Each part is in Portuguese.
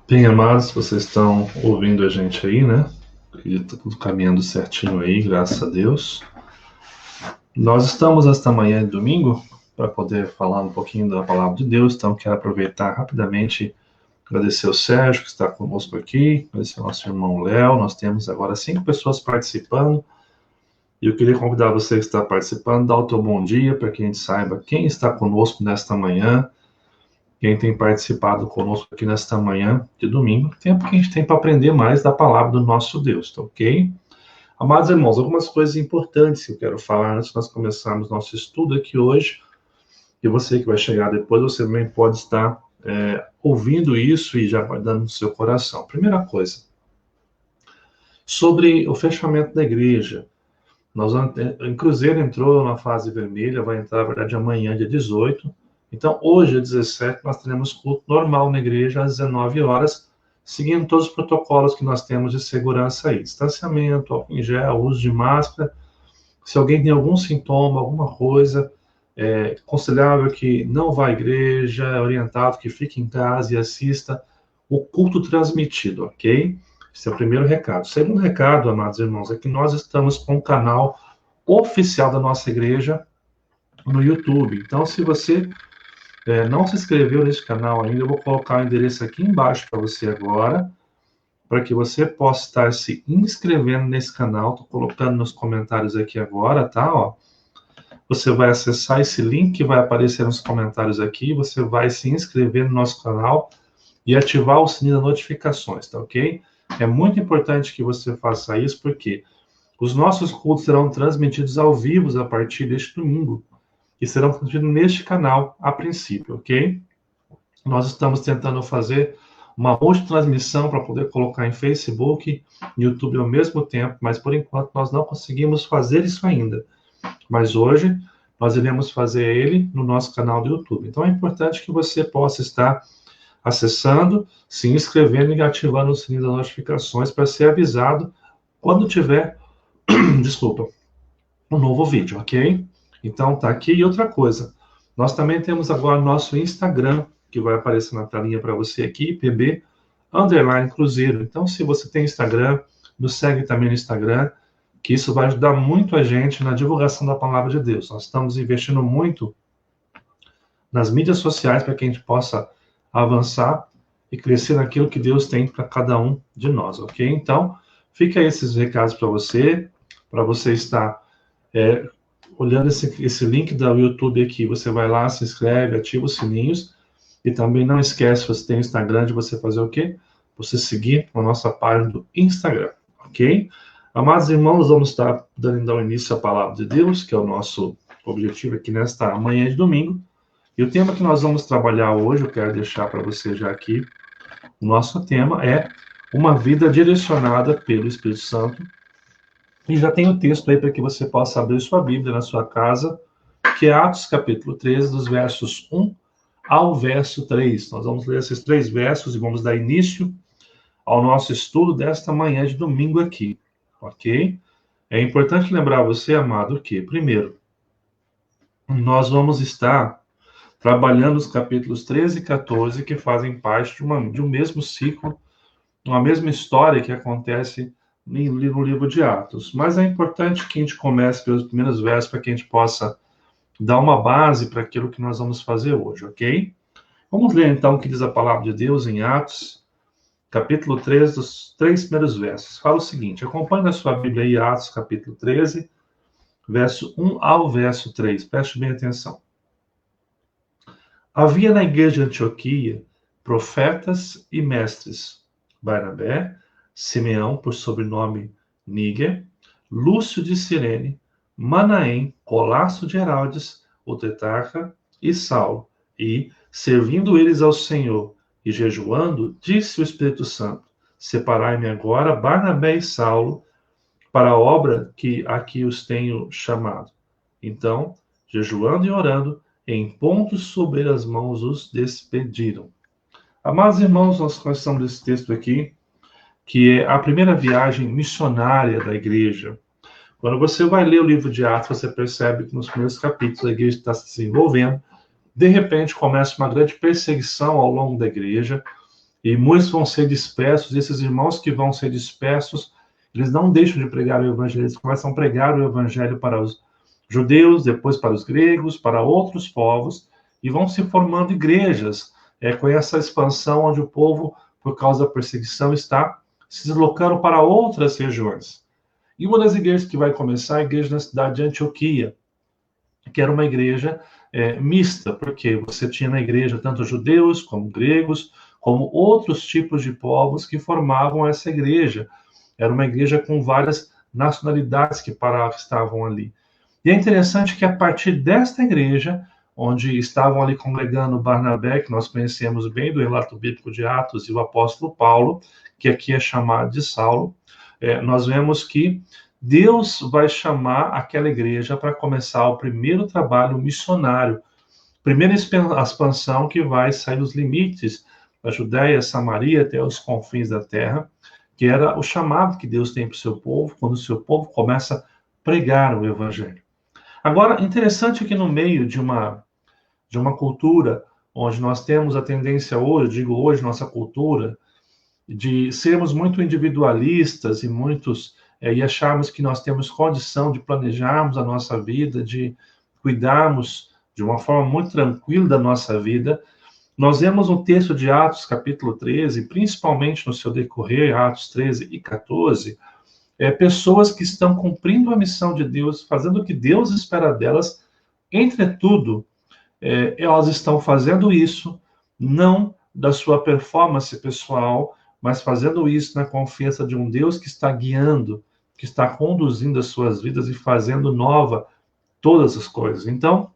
Bem, amados, vocês estão ouvindo a gente aí, né? E tá tudo caminhando certinho aí, graças a Deus. Nós estamos esta manhã de domingo para poder falar um pouquinho da palavra de Deus, então quero aproveitar rapidamente, agradecer o Sérgio que está conosco aqui, agradecer ao nosso irmão Léo. Nós temos agora 5 pessoas participando e eu queria convidar você que está participando, dar o teu bom dia para que a gente saiba quem está conosco nesta manhã, quem tem participado conosco aqui nesta manhã de domingo, tempo que a gente tem para aprender mais da palavra do nosso Deus, tá ok? Amados irmãos, algumas coisas importantes que eu quero falar antes de nós começarmos nosso estudo aqui hoje, e você que vai chegar depois, você também pode estar ouvindo isso e já guardando no seu coração. Primeira coisa, sobre o fechamento da igreja. O Cruzeiro entrou na fase vermelha, vai entrar, na verdade, amanhã, dia 18. Então, hoje, dia 17, nós teremos culto normal na igreja às 19 horas, seguindo todos os protocolos que nós temos de segurança aí. Distanciamento, álcool em gel, uso de máscara. Se alguém tem algum sintoma, alguma coisa, é aconselhável que não vá à igreja, é orientado que fique em casa e assista o culto transmitido, ok? Esse é o primeiro recado. O segundo recado, amados irmãos, é que nós estamos com um canal oficial da nossa igreja no YouTube. Então, se você não se inscreveu nesse canal ainda, eu vou colocar o endereço aqui embaixo para você agora, para que você possa estar se inscrevendo nesse canal. Estou colocando nos comentários aqui agora, tá? Ó, você vai acessar esse link que vai aparecer nos comentários aqui, você vai se inscrever no nosso canal e ativar o sininho das notificações, tá ok? É muito importante que você faça isso, porque os nossos cultos serão transmitidos ao vivo a partir deste domingo, e serão transmitidos neste canal a princípio, ok? Nós estamos tentando fazer uma multitransmissão para poder colocar em Facebook e YouTube ao mesmo tempo, mas por enquanto nós não conseguimos fazer isso ainda. Mas hoje nós iremos fazer ele no nosso canal do YouTube. Então é importante que você possa estar acessando, se inscrevendo e ativando o sininho das notificações para ser avisado quando tiver, desculpa, um novo vídeo, ok? Então tá aqui. E outra coisa, nós também temos agora nosso Instagram, que vai aparecer na telinha para você aqui, PB_Cruzeiro. Então, se você tem Instagram, nos segue também no Instagram, que isso vai ajudar muito a gente na divulgação da palavra de Deus. Nós estamos investindo muito nas mídias sociais para que a gente possa avançar e crescer naquilo que Deus tem para cada um de nós, ok? Então, fica aí esses recados para você estar olhando esse link do YouTube aqui, você vai lá, se inscreve, ativa os sininhos, e também não esquece, se você tem Instagram, de você fazer o quê? Você seguir a nossa página do Instagram, ok? Amados irmãos, vamos estar dando início à palavra de Deus, que é o nosso objetivo aqui nesta manhã de domingo. E o tema que nós vamos trabalhar hoje, eu quero deixar para você já aqui, o nosso tema é uma vida direcionada pelo Espírito Santo. E já tem o texto aí para que você possa abrir sua Bíblia na sua casa, que é Atos capítulo 13, dos versos 1 ao verso 3. Nós vamos ler esses 3 versos e vamos dar início ao nosso estudo desta manhã de domingo aqui, ok? É importante lembrar você, amado, que, primeiro, nós vamos estar trabalhando os capítulos 13 e 14, que fazem parte de um mesmo ciclo, uma mesma história que acontece no livro de Atos. Mas é importante que a gente comece pelos primeiros versos para que a gente possa dar uma base para aquilo que nós vamos fazer hoje, ok? Vamos ler então o que diz a palavra de Deus em Atos, capítulo 13, dos 3 primeiros versos. Fala o seguinte: acompanhe na sua Bíblia aí Atos, capítulo 13, verso 1 ao verso 3. Preste bem atenção. Havia na igreja de Antioquia profetas e mestres: Barnabé, Simeão, por sobrenome Níger, Lúcio de Cirene, Manaém, Colasso de Heraldes, o tetrarca, e Saulo. E, servindo eles ao Senhor e jejuando, disse o Espírito Santo: separai-me agora Barnabé e Saulo para a obra que aqui os tenho chamado. Então, jejuando e orando, em pontos sobre as mãos os despediram. Amados irmãos, nós conhecemos esse texto aqui, que é a primeira viagem missionária da igreja. Quando você vai ler o livro de Atos, você percebe que nos primeiros capítulos a igreja está se desenvolvendo. De repente, começa uma grande perseguição ao longo da igreja. e muitos vão ser dispersos, e esses irmãos que vão ser dispersos, eles não deixam de pregar o evangelho, eles começam a pregar o evangelho para os judeus, depois para os gregos, para outros povos, e vão se formando igrejas, com essa expansão onde o povo, por causa da perseguição, está se deslocando para outras regiões. E uma das igrejas que vai começar é a igreja na cidade de Antioquia, que era uma igreja mista, porque você tinha na igreja tanto judeus como gregos, como outros tipos de povos que formavam essa igreja. Era uma igreja com várias nacionalidades que estavam ali. E é interessante que a partir desta igreja, onde estavam ali congregando Barnabé, que nós conhecemos bem do relato bíblico de Atos, e o apóstolo Paulo, que aqui é chamado de Saulo, nós vemos que Deus vai chamar aquela igreja para começar o primeiro trabalho missionário, primeira expansão que vai sair dos limites da Judéia, Samaria, até os confins da terra, que era o chamado que Deus tem para o seu povo, quando o seu povo começa a pregar o evangelho. Agora, interessante que no meio de uma cultura onde nós temos a tendência hoje, digo hoje, nossa cultura, de sermos muito individualistas e acharmos que nós temos condição de planejarmos a nossa vida, de cuidarmos de uma forma muito tranquila da nossa vida, nós vemos um texto de Atos, capítulo 13, principalmente no seu decorrer, Atos 13 e 14, pessoas que estão cumprindo a missão de Deus, fazendo o que Deus espera delas, entretudo, elas estão fazendo isso, não da sua performance pessoal, mas fazendo isso na confiança de um Deus que está guiando, que está conduzindo as suas vidas e fazendo nova todas as coisas. Então,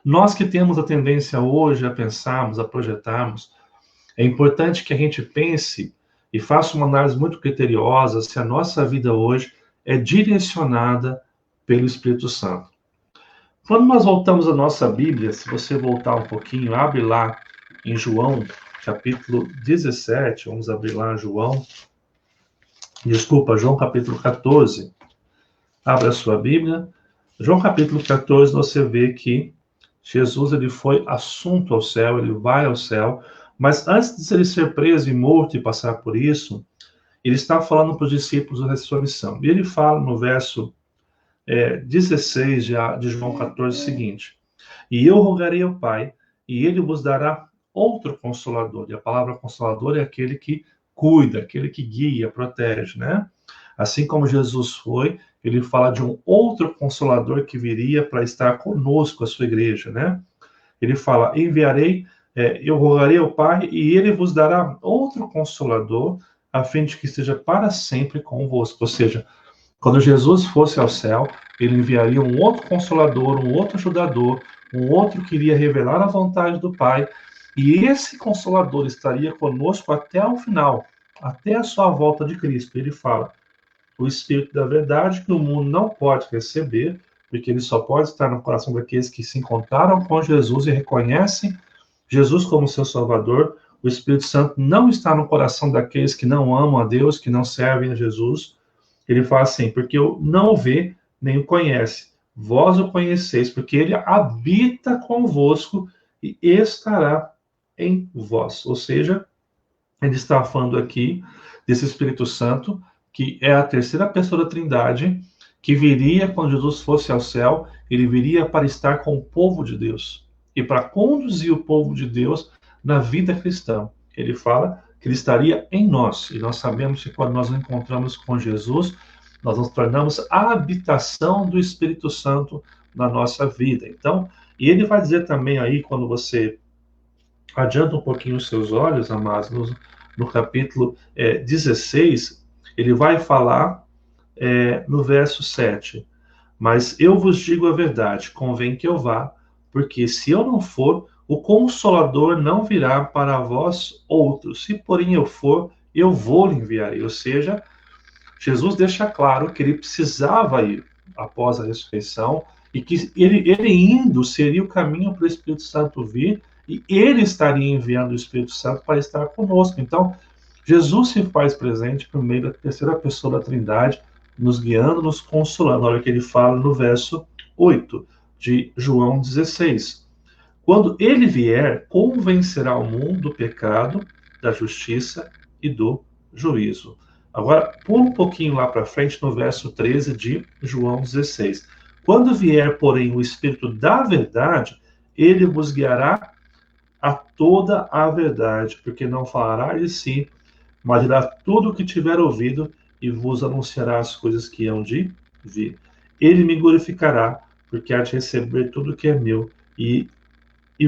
nós que temos a tendência hoje a pensarmos, a projetarmos, é importante que a gente pense e faça uma análise muito criteriosa se a nossa vida hoje é direcionada pelo Espírito Santo. Quando nós voltamos à nossa Bíblia, se você voltar um pouquinho, abre lá em João, capítulo 17, vamos abrir lá João capítulo 14. Abre a sua Bíblia. João capítulo 14, você vê que Jesus ele foi assunto ao céu, ele vai ao céu, mas antes de ele ser preso e morto e passar por isso, ele está falando para os discípulos da sua missão. E ele fala no verso 16 de João 14 o seguinte: e eu rogarei ao Pai, e ele vos dará outro consolador. E a palavra consolador é aquele que cuida, aquele que guia, protege, né? Assim como Jesus foi, ele fala de um outro consolador que viria para estar conosco, a sua igreja, né? Ele fala, eu rogarei ao Pai, e ele vos dará outro consolador, a fim de que esteja para sempre convosco. Ou seja, quando Jesus fosse ao céu, ele enviaria um outro consolador, um outro ajudador, um outro que iria revelar a vontade do Pai, e esse consolador estaria conosco até o final, até a sua volta de Cristo. Ele fala, o Espírito da verdade que o mundo não pode receber, porque ele só pode estar no coração daqueles que se encontraram com Jesus e reconhecem Jesus como seu Salvador. O Espírito Santo não está no coração daqueles que não amam a Deus, que não servem a Jesus. Ele fala assim, porque eu não o vê, nem o conhece. Vós o conheceis, porque ele habita convosco e estará em vós. Ou seja, ele está falando aqui desse Espírito Santo, que é a terceira pessoa da Trindade, que viria quando Jesus fosse ao céu, ele viria para estar com o povo de Deus e para conduzir o povo de Deus na vida cristã. Ele fala que ele estaria em nós, e nós sabemos que quando nós nos encontramos com Jesus, nós nos tornamos a habitação do Espírito Santo na nossa vida. Então, e ele vai dizer também aí, quando você adianta um pouquinho os seus olhos, amados, no capítulo 16, ele vai falar no verso 7, mas eu vos digo a verdade, convém que eu vá, porque se eu não for, o Consolador não virá para vós outros. Se porém eu for, eu vou lhe enviarei. Ou seja, Jesus deixa claro que ele precisava ir após a ressurreição e que ele indo seria o caminho para o Espírito Santo vir e ele estaria enviando o Espírito Santo para estar conosco. Então, Jesus se faz presente por meio da terceira pessoa da Trindade, nos guiando, nos consolando. Olha o que ele fala no verso 8 de João 16. Quando ele vier, convencerá o mundo do pecado, da justiça e do juízo. Agora, pula um pouquinho lá para frente no verso 13 de João 16. Quando vier, porém, o Espírito da verdade, ele vos guiará a toda a verdade, porque não falará de si, mas dirá tudo o que tiver ouvido e vos anunciará as coisas que hão de vir. Ele me glorificará, porque há de receber tudo o que é meu e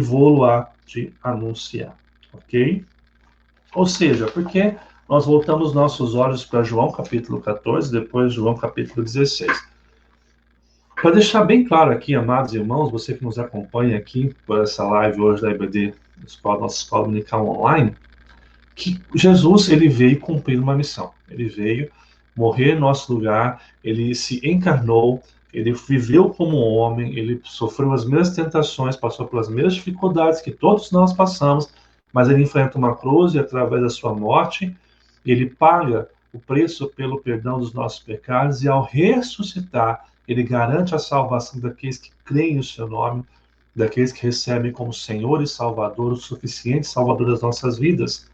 vou-lo há de anunciar. Ok? Ou seja, porque nós voltamos nossos olhos para João capítulo 14, depois João capítulo 16. Para deixar bem claro aqui, amados irmãos, você que nos acompanha aqui por essa live hoje da IBD, nossa escola dominical online, que Jesus ele veio cumprir uma missão. Ele veio morrer em nosso lugar, ele se encarnou, ele viveu como um homem, ele sofreu as mesmas tentações, passou pelas mesmas dificuldades que todos nós passamos, mas ele enfrenta uma cruz e através da sua morte, ele paga o preço pelo perdão dos nossos pecados e ao ressuscitar, ele garante a salvação daqueles que creem no seu nome, daqueles que recebem como Senhor e Salvador, o suficiente Salvador das nossas vidas.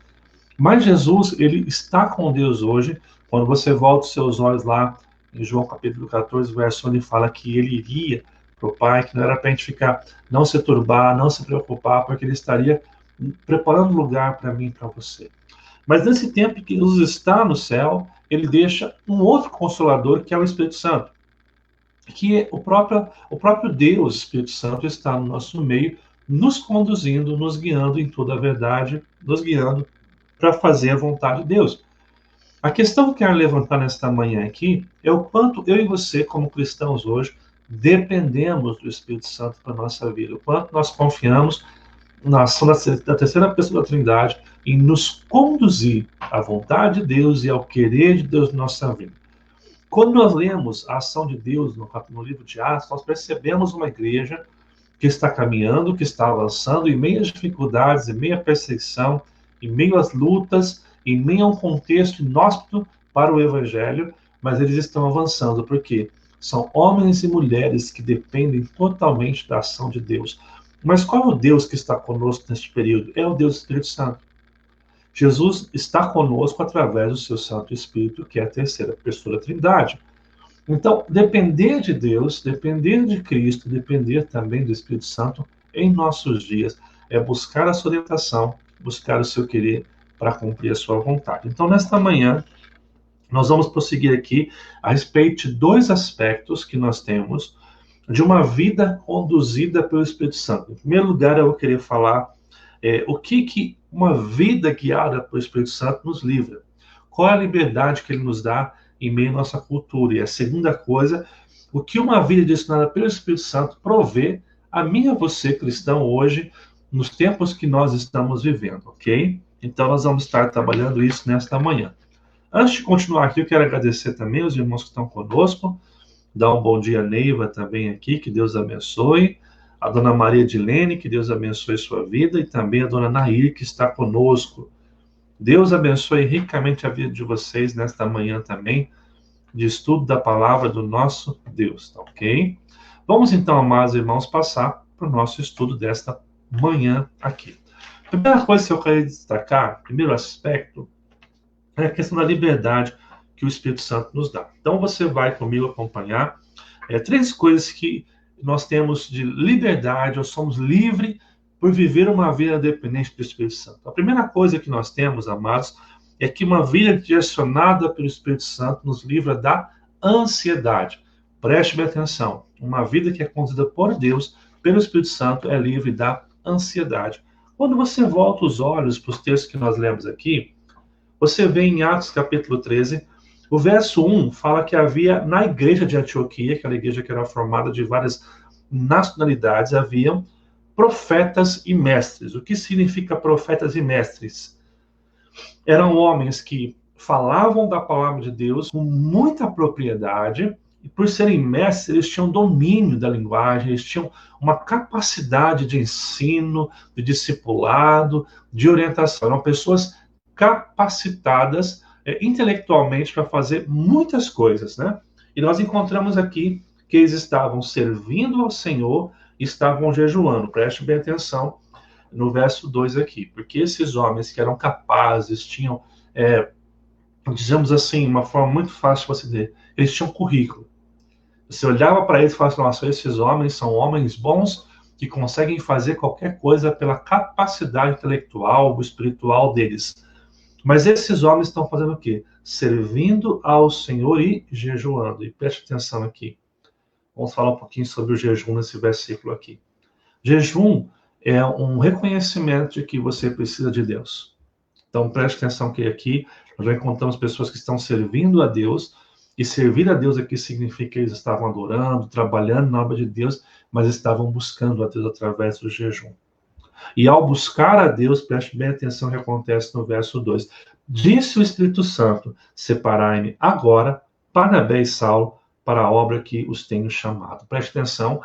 Mas Jesus, ele está com Deus hoje. Quando você volta os seus olhos lá em João capítulo 14, verso 1, ele fala que ele iria para o Pai, que não era para a gente ficar, não se turbar, não se preocupar, porque ele estaria preparando lugar para mim e para você. Mas nesse tempo que Jesus está no céu, ele deixa um outro Consolador, que é o Espírito Santo. Que o próprio Deus, Espírito Santo, está no nosso meio, nos conduzindo, nos guiando em toda a verdade, nos guiando para fazer a vontade de Deus. A questão que eu quero levantar nesta manhã aqui é o quanto eu e você, como cristãos hoje, dependemos do Espírito Santo para a nossa vida, o quanto nós confiamos na ação da terceira pessoa da Trindade em nos conduzir à vontade de Deus e ao querer de Deus na nossa vida. Quando nós lemos a ação de Deus no livro de Atos, nós percebemos uma igreja que está caminhando, que está avançando em meio às dificuldades, em meio à perseguição, em meio às lutas, em meio a um contexto inóspito para o Evangelho, mas eles estão avançando, porque são homens e mulheres que dependem totalmente da ação de Deus. Mas qual é o Deus que está conosco neste período? É o Deus do Espírito Santo. Jesus está conosco através do seu Santo Espírito, que é a terceira pessoa da Trindade. Então, depender de Deus, depender de Cristo, depender também do Espírito Santo em nossos dias, é buscar a sua orientação, buscar o seu querer para cumprir a sua vontade. Então, nesta manhã, nós vamos prosseguir aqui a respeito de dois aspectos que nós temos de uma vida conduzida pelo Espírito Santo. Em primeiro lugar, eu vou querer falar o que uma vida guiada pelo Espírito Santo nos livra. Qual é a liberdade que ele nos dá em meio à nossa cultura? E a segunda coisa, o que uma vida direcionada pelo Espírito Santo provê a mim e a você, cristão, hoje, nos tempos que nós estamos vivendo, ok? Então, nós vamos estar trabalhando isso nesta manhã. Antes de continuar aqui, eu quero agradecer também os irmãos que estão conosco, dar um bom dia a Neiva também aqui, que Deus abençoe, a dona Maria Dilene, que Deus abençoe sua vida, e também a dona Nair, que está conosco. Deus abençoe ricamente a vida de vocês nesta manhã também, de estudo da palavra do nosso Deus, tá ok? Vamos então, amados irmãos, passar para o nosso estudo desta manhã aqui. A primeira coisa que eu quero destacar, primeiro aspecto, é a questão da liberdade que o Espírito Santo nos dá. Então você vai comigo acompanhar três coisas que nós temos de liberdade, ou somos livres por viver uma vida dependente do Espírito Santo. A primeira coisa que nós temos, amados, é que uma vida direcionada pelo Espírito Santo nos livra da ansiedade. Preste bem atenção. Uma vida que é conduzida por Deus, pelo Espírito Santo, é livre da ansiedade. Quando você volta os olhos para os textos que nós lemos aqui, você vê em Atos capítulo 13, o verso 1 fala que havia na igreja de Antioquia, aquela igreja que era formada de várias nacionalidades, haviam profetas e mestres. O que significa profetas e mestres? Eram homens que falavam da palavra de Deus com muita propriedade, e por serem mestres, eles tinham domínio da linguagem, eles tinham uma capacidade de ensino, de discipulado, de orientação. Eram pessoas capacitadas intelectualmente para fazer muitas coisas, né? E nós encontramos aqui que eles estavam servindo ao Senhor e estavam jejuando. Preste bem atenção. no verso 2 aqui, porque esses homens que eram capazes, tinham, digamos assim, uma forma muito fácil de você ver, eles tinham currículo. Você olhava para eles e falava assim, nossa, esses homens são homens bons que conseguem fazer qualquer coisa pela capacidade intelectual, espiritual deles. Mas esses homens estão fazendo o quê? Servindo ao Senhor e jejuando. E preste atenção aqui. Vamos falar um pouquinho sobre o jejum nesse versículo aqui. Jejum é um reconhecimento de que você precisa de Deus. Então preste atenção que aqui nós já encontramos pessoas que estão servindo a Deus, e servir a Deus aqui significa que eles estavam adorando, trabalhando na obra de Deus, mas estavam buscando a Deus através do jejum. E ao buscar a Deus, preste bem atenção no que acontece no verso 2. Disse o Espírito Santo, separai-me agora, Barnabé e Saulo, para a obra que os tenho chamado. Preste atenção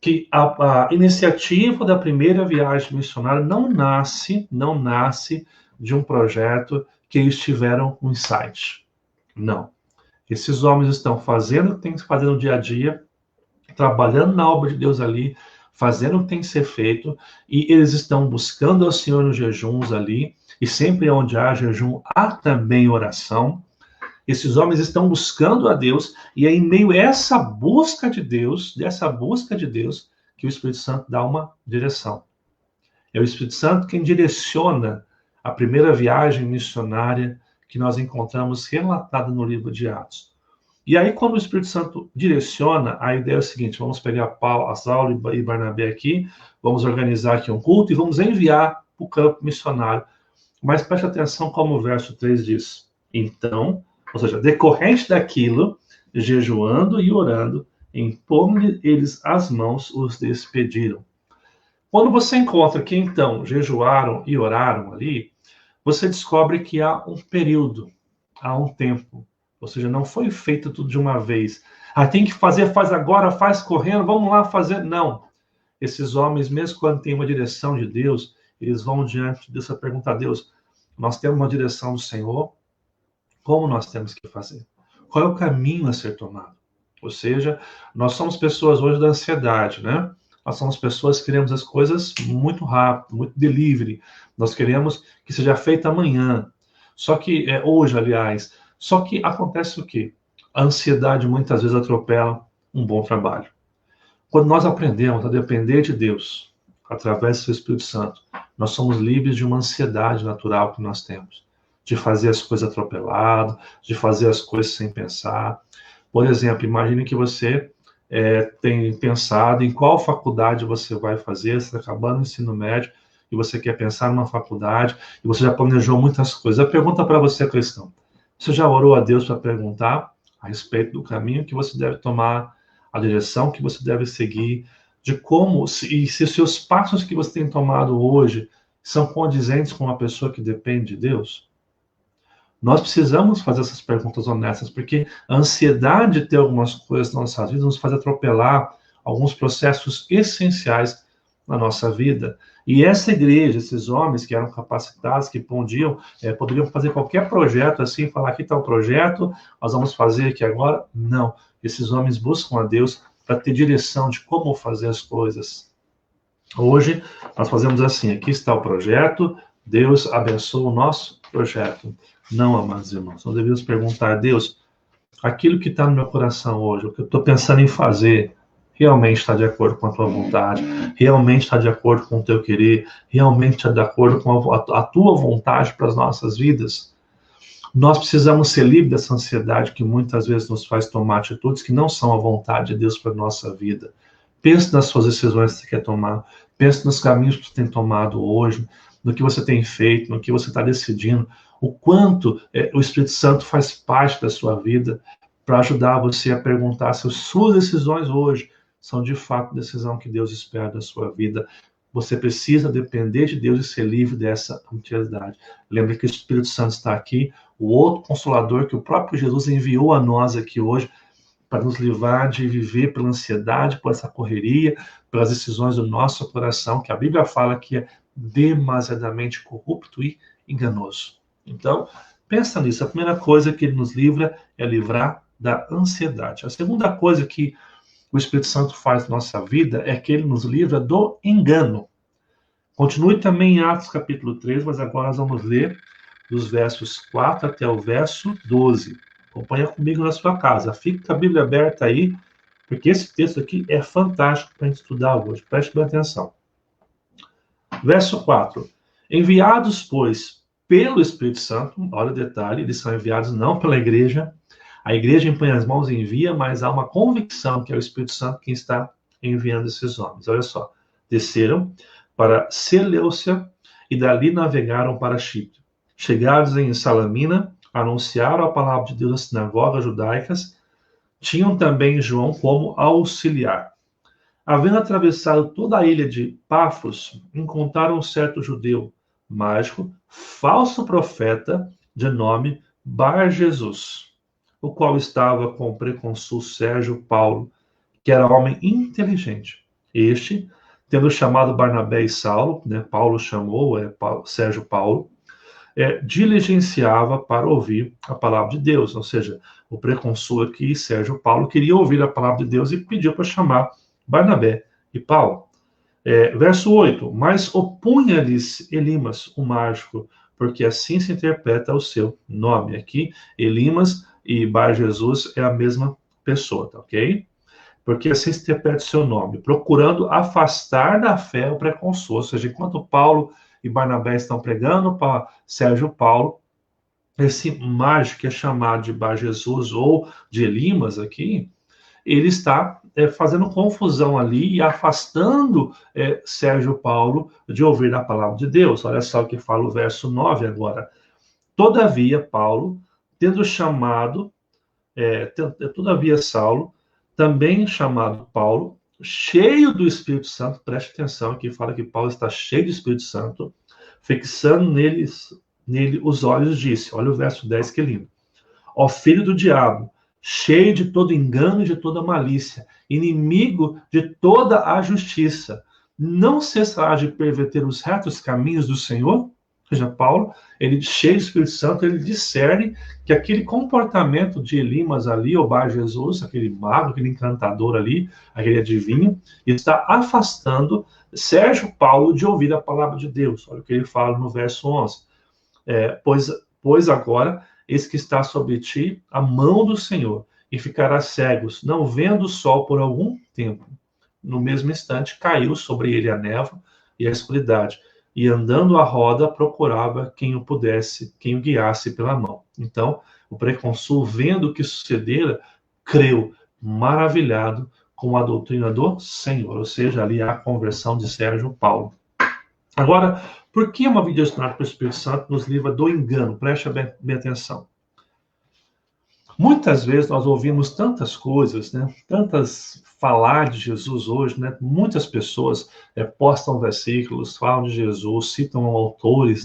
que a iniciativa da primeira viagem missionária não nasce de um projeto que eles tiveram um insight. Não. Esses homens estão fazendo o que tem que fazer no dia a dia, trabalhando na obra de Deus ali, fazendo o que tem que ser feito, e eles estão buscando ao Senhor nos jejuns ali, e sempre onde há jejum, há também oração. Esses homens estão buscando a Deus, e é em meio a essa busca de Deus, que o Espírito Santo dá uma direção. É o Espírito Santo quem direciona a primeira viagem missionária que nós encontramos relatada no livro de Atos. E aí, quando o Espírito Santo direciona, a ideia é o seguinte: vamos pegar Saulo e Barnabé aqui, vamos organizar aqui um culto e vamos enviar para o campo missionário. Mas preste atenção como o verso 3 diz. Então, ou seja, decorrente daquilo, jejuando e orando, impondo eles as mãos, os despediram. Quando você encontra que, então, jejuaram e oraram ali, você descobre que há um período, há um tempo. Ou seja, não foi feito tudo de uma vez. Tem que fazer, faz agora, faz correndo, vamos lá fazer. Não. Esses homens, mesmo quando tem uma direção de Deus, eles vão diante de Deus a perguntar a Deus, nós temos uma direção do Senhor, como nós temos que fazer? Qual é o caminho a ser tomado? Ou seja, nós somos pessoas hoje da ansiedade, né? Nós somos pessoas que queremos as coisas muito rápido, muito delivery. Nós queremos que seja feito amanhã. Só que, hoje, aliás, só que acontece o quê? A ansiedade muitas vezes atropela um bom trabalho. Quando nós aprendemos a depender de Deus, através do seu Espírito Santo, nós somos livres de uma ansiedade natural que nós temos. De fazer as coisas atropelado, de fazer as coisas sem pensar. Por exemplo, imagine que você tem pensado em qual faculdade você vai fazer, você está acabando o ensino médio, e você quer pensar numa faculdade, e você já planejou muitas coisas. A pergunta para você, cristão: você já orou a Deus para perguntar a respeito do caminho que você deve tomar, a direção que você deve seguir, de como, e se os seus passos que você tem tomado hoje são condizentes com uma pessoa que depende de Deus? Nós precisamos fazer essas perguntas honestas, porque a ansiedade de ter algumas coisas na nossa vida nos faz atropelar alguns processos essenciais na nossa vida. E essa igreja, esses homens que eram capacitados, que poderiam fazer qualquer projeto assim, falar aqui está o projeto, nós vamos fazer aqui agora. Não. Esses homens buscam a Deus para ter direção de como fazer as coisas. Hoje, nós fazemos assim, aqui está o projeto, Deus abençoa o nosso projeto. Não, amados irmãos, nós devemos perguntar a Deus, aquilo que está no meu coração hoje, o que eu estou pensando em fazer, realmente está de acordo com a tua vontade, realmente está de acordo com o teu querer, realmente está de acordo com a tua vontade para as nossas vidas? Nós precisamos ser livres dessa ansiedade que muitas vezes nos faz tomar atitudes que não são a vontade de Deus para a nossa vida. Pense nas suas decisões que você quer tomar, pense nos caminhos que você tem tomado hoje, no que você tem feito, no que você está decidindo, o quanto o Espírito Santo faz parte da sua vida para ajudar você a perguntar se as suas decisões hoje são de fato decisão que Deus espera da sua vida. Você precisa depender de Deus e ser livre dessa ansiedade. Lembre que o Espírito Santo está aqui, o outro Consolador que o próprio Jesus enviou a nós aqui hoje para nos livrar de viver pela ansiedade, por essa correria, pelas decisões do nosso coração, que a Bíblia fala que é demasiadamente corrupto e enganoso. Então, pensa nisso. A primeira coisa que ele nos livra é livrar da ansiedade. A segunda coisa que o Espírito Santo faz na nossa vida é que ele nos livra do engano. Continue também em Atos capítulo 3, mas agora nós vamos ler dos versos 4 até o verso 12. Acompanha comigo na sua casa. Fique com a Bíblia aberta aí, porque esse texto aqui é fantástico para a gente estudar hoje. Preste bem atenção. Verso 4. Enviados, pois, pelo Espírito Santo, olha o detalhe, eles são enviados não pela igreja. A igreja impõe as mãos e envia, mas há uma convicção que é o Espírito Santo quem está enviando esses homens. Olha só. Desceram para Seleucia e dali navegaram para Chipre. Chegados em Salamina, anunciaram a palavra de Deus nas sinagogas judaicas. Tinham também João como auxiliar. Havendo atravessado toda a ilha de Pafos, encontraram um certo judeu mágico, falso profeta, de nome Bar-Jesus, o qual estava com o procônsul Sérgio Paulo, que era homem inteligente. Este, tendo chamado Barnabé e Saulo, Paulo chamou Sérgio Paulo, diligenciava para ouvir a palavra de Deus. Ou seja, o procônsul aqui, Sérgio Paulo, queria ouvir a palavra de Deus e pediu para chamar Barnabé e Paulo. Verso 8. Mas opunha-lhes Elimas, o mágico, porque assim se interpreta o seu nome. Aqui, Elimas e Bar-Jesus é a mesma pessoa, tá ok? Porque assim se interpreta o seu nome, procurando afastar da fé o preconceito. Ou seja, enquanto Paulo e Barnabé estão pregando para Sérgio Paulo, esse mágico que é chamado de Bar-Jesus ou de Elimas aqui, ele está fazendo confusão ali e afastando Sérgio Paulo de ouvir a palavra de Deus. Olha só o que fala o verso 9 agora. Todavia, Paulo, tendo chamado, todavia Saulo, também chamado Paulo, cheio do Espírito Santo, preste atenção, aqui fala que Paulo está cheio do Espírito Santo, fixando nele os olhos, disse, olha o verso 10 que lindo, ó filho do diabo, cheio de todo engano e de toda malícia, inimigo de toda a justiça, não cessará de perverter os retos caminhos do Senhor? Ou seja, Paulo, ele cheio do Espírito Santo, ele discerne que aquele comportamento de Elimas ali, ou Bar-Jesus, aquele mago, aquele encantador ali, aquele adivinho, está afastando Sérgio Paulo de ouvir a palavra de Deus. Olha o que ele fala no verso 11. Pois agora, eis que está sobre ti a mão do Senhor, e ficarás cegos, não vendo o sol por algum tempo. No mesmo instante, caiu sobre ele a névoa e a escuridade, e andando à roda, procurava quem o guiasse pela mão. Então, o procônsul, vendo o que sucedera, creu, maravilhado com a doutrina do Senhor, ou seja, ali a conversão de Sérgio Paulo. Agora, por que uma vida ensinada pelo Espírito Santo nos livra do engano? Preste bem atenção. Muitas vezes nós ouvimos tantas coisas, tantas falar de Jesus hoje, muitas pessoas postam versículos, falam de Jesus, citam autores,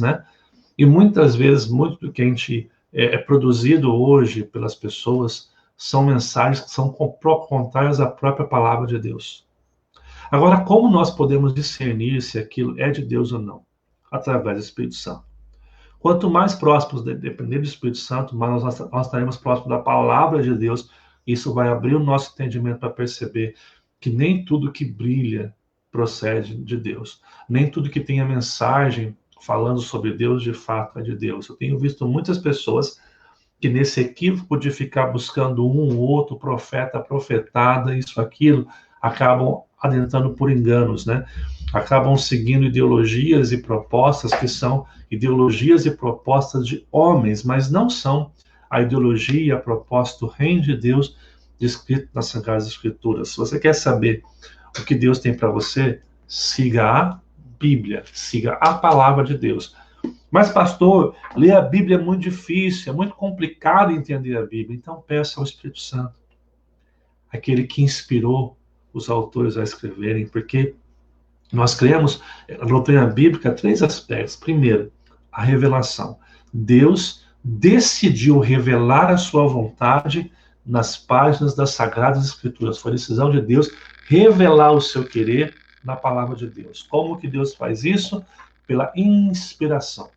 e muitas vezes muito do que a gente é produzido hoje pelas pessoas são mensagens que são contrárias à própria palavra de Deus. Agora, como nós podemos discernir se aquilo é de Deus ou não? Através do Espírito Santo. Quanto mais próximos depender do Espírito Santo, mais nós estaremos próximos da palavra de Deus. Isso vai abrir o nosso entendimento para perceber que nem tudo que brilha procede de Deus. Nem tudo que tem a mensagem falando sobre Deus, de fato, é de Deus. Eu tenho visto muitas pessoas que nesse equívoco de ficar buscando um ou outro profeta, profetada, isso, aquilo, acabam adentrando por enganos, acabam seguindo ideologias e propostas que são ideologias e propostas de homens, mas não são a ideologia e a proposta do reino de Deus descrito nas Sagradas Escrituras. Se você quer saber o que Deus tem para você, siga a Bíblia, siga a palavra de Deus. Mas, pastor, ler a Bíblia é muito difícil, é muito complicado entender a Bíblia. Então, peça ao Espírito Santo, aquele que inspirou os autores a escreverem, porque nós cremos na doutrina bíblica 3 aspectos. Primeiro, a revelação. Deus decidiu revelar a sua vontade nas páginas das Sagradas Escrituras. Foi a decisão de Deus revelar o seu querer na palavra de Deus. Como que Deus faz isso? Pela inspiração.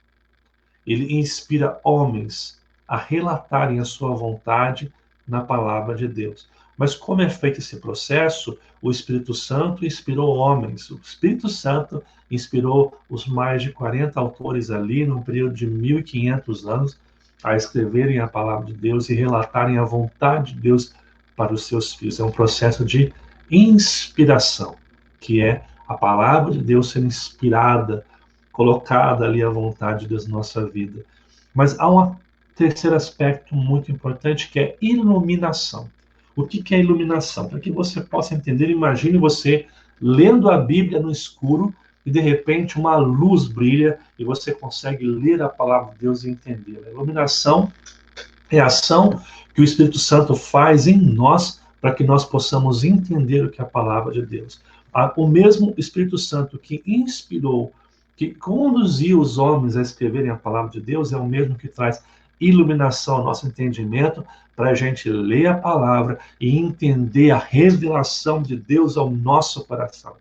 Ele inspira homens a relatarem a sua vontade na palavra de Deus. Mas como é feito esse processo? O Espírito Santo inspirou homens. O Espírito Santo inspirou os mais de 40 autores ali, num período de 1.500 anos, a escreverem a palavra de Deus e relatarem a vontade de Deus para os seus filhos. É um processo de inspiração, que é a palavra de Deus sendo inspirada, colocada ali à vontade de Deus na nossa vida. Mas há um terceiro aspecto muito importante, que é iluminação. O que é iluminação? Para que você possa entender, imagine você lendo a Bíblia no escuro e de repente uma luz brilha e você consegue ler a palavra de Deus e entendê-la. A iluminação é a ação que o Espírito Santo faz em nós para que nós possamos entender o que é a palavra de Deus. O mesmo Espírito Santo que inspirou, que conduziu os homens a escreverem a palavra de Deus, é o mesmo que traz iluminação ao nosso entendimento, para a gente ler a palavra e entender a revelação de Deus ao nosso coração.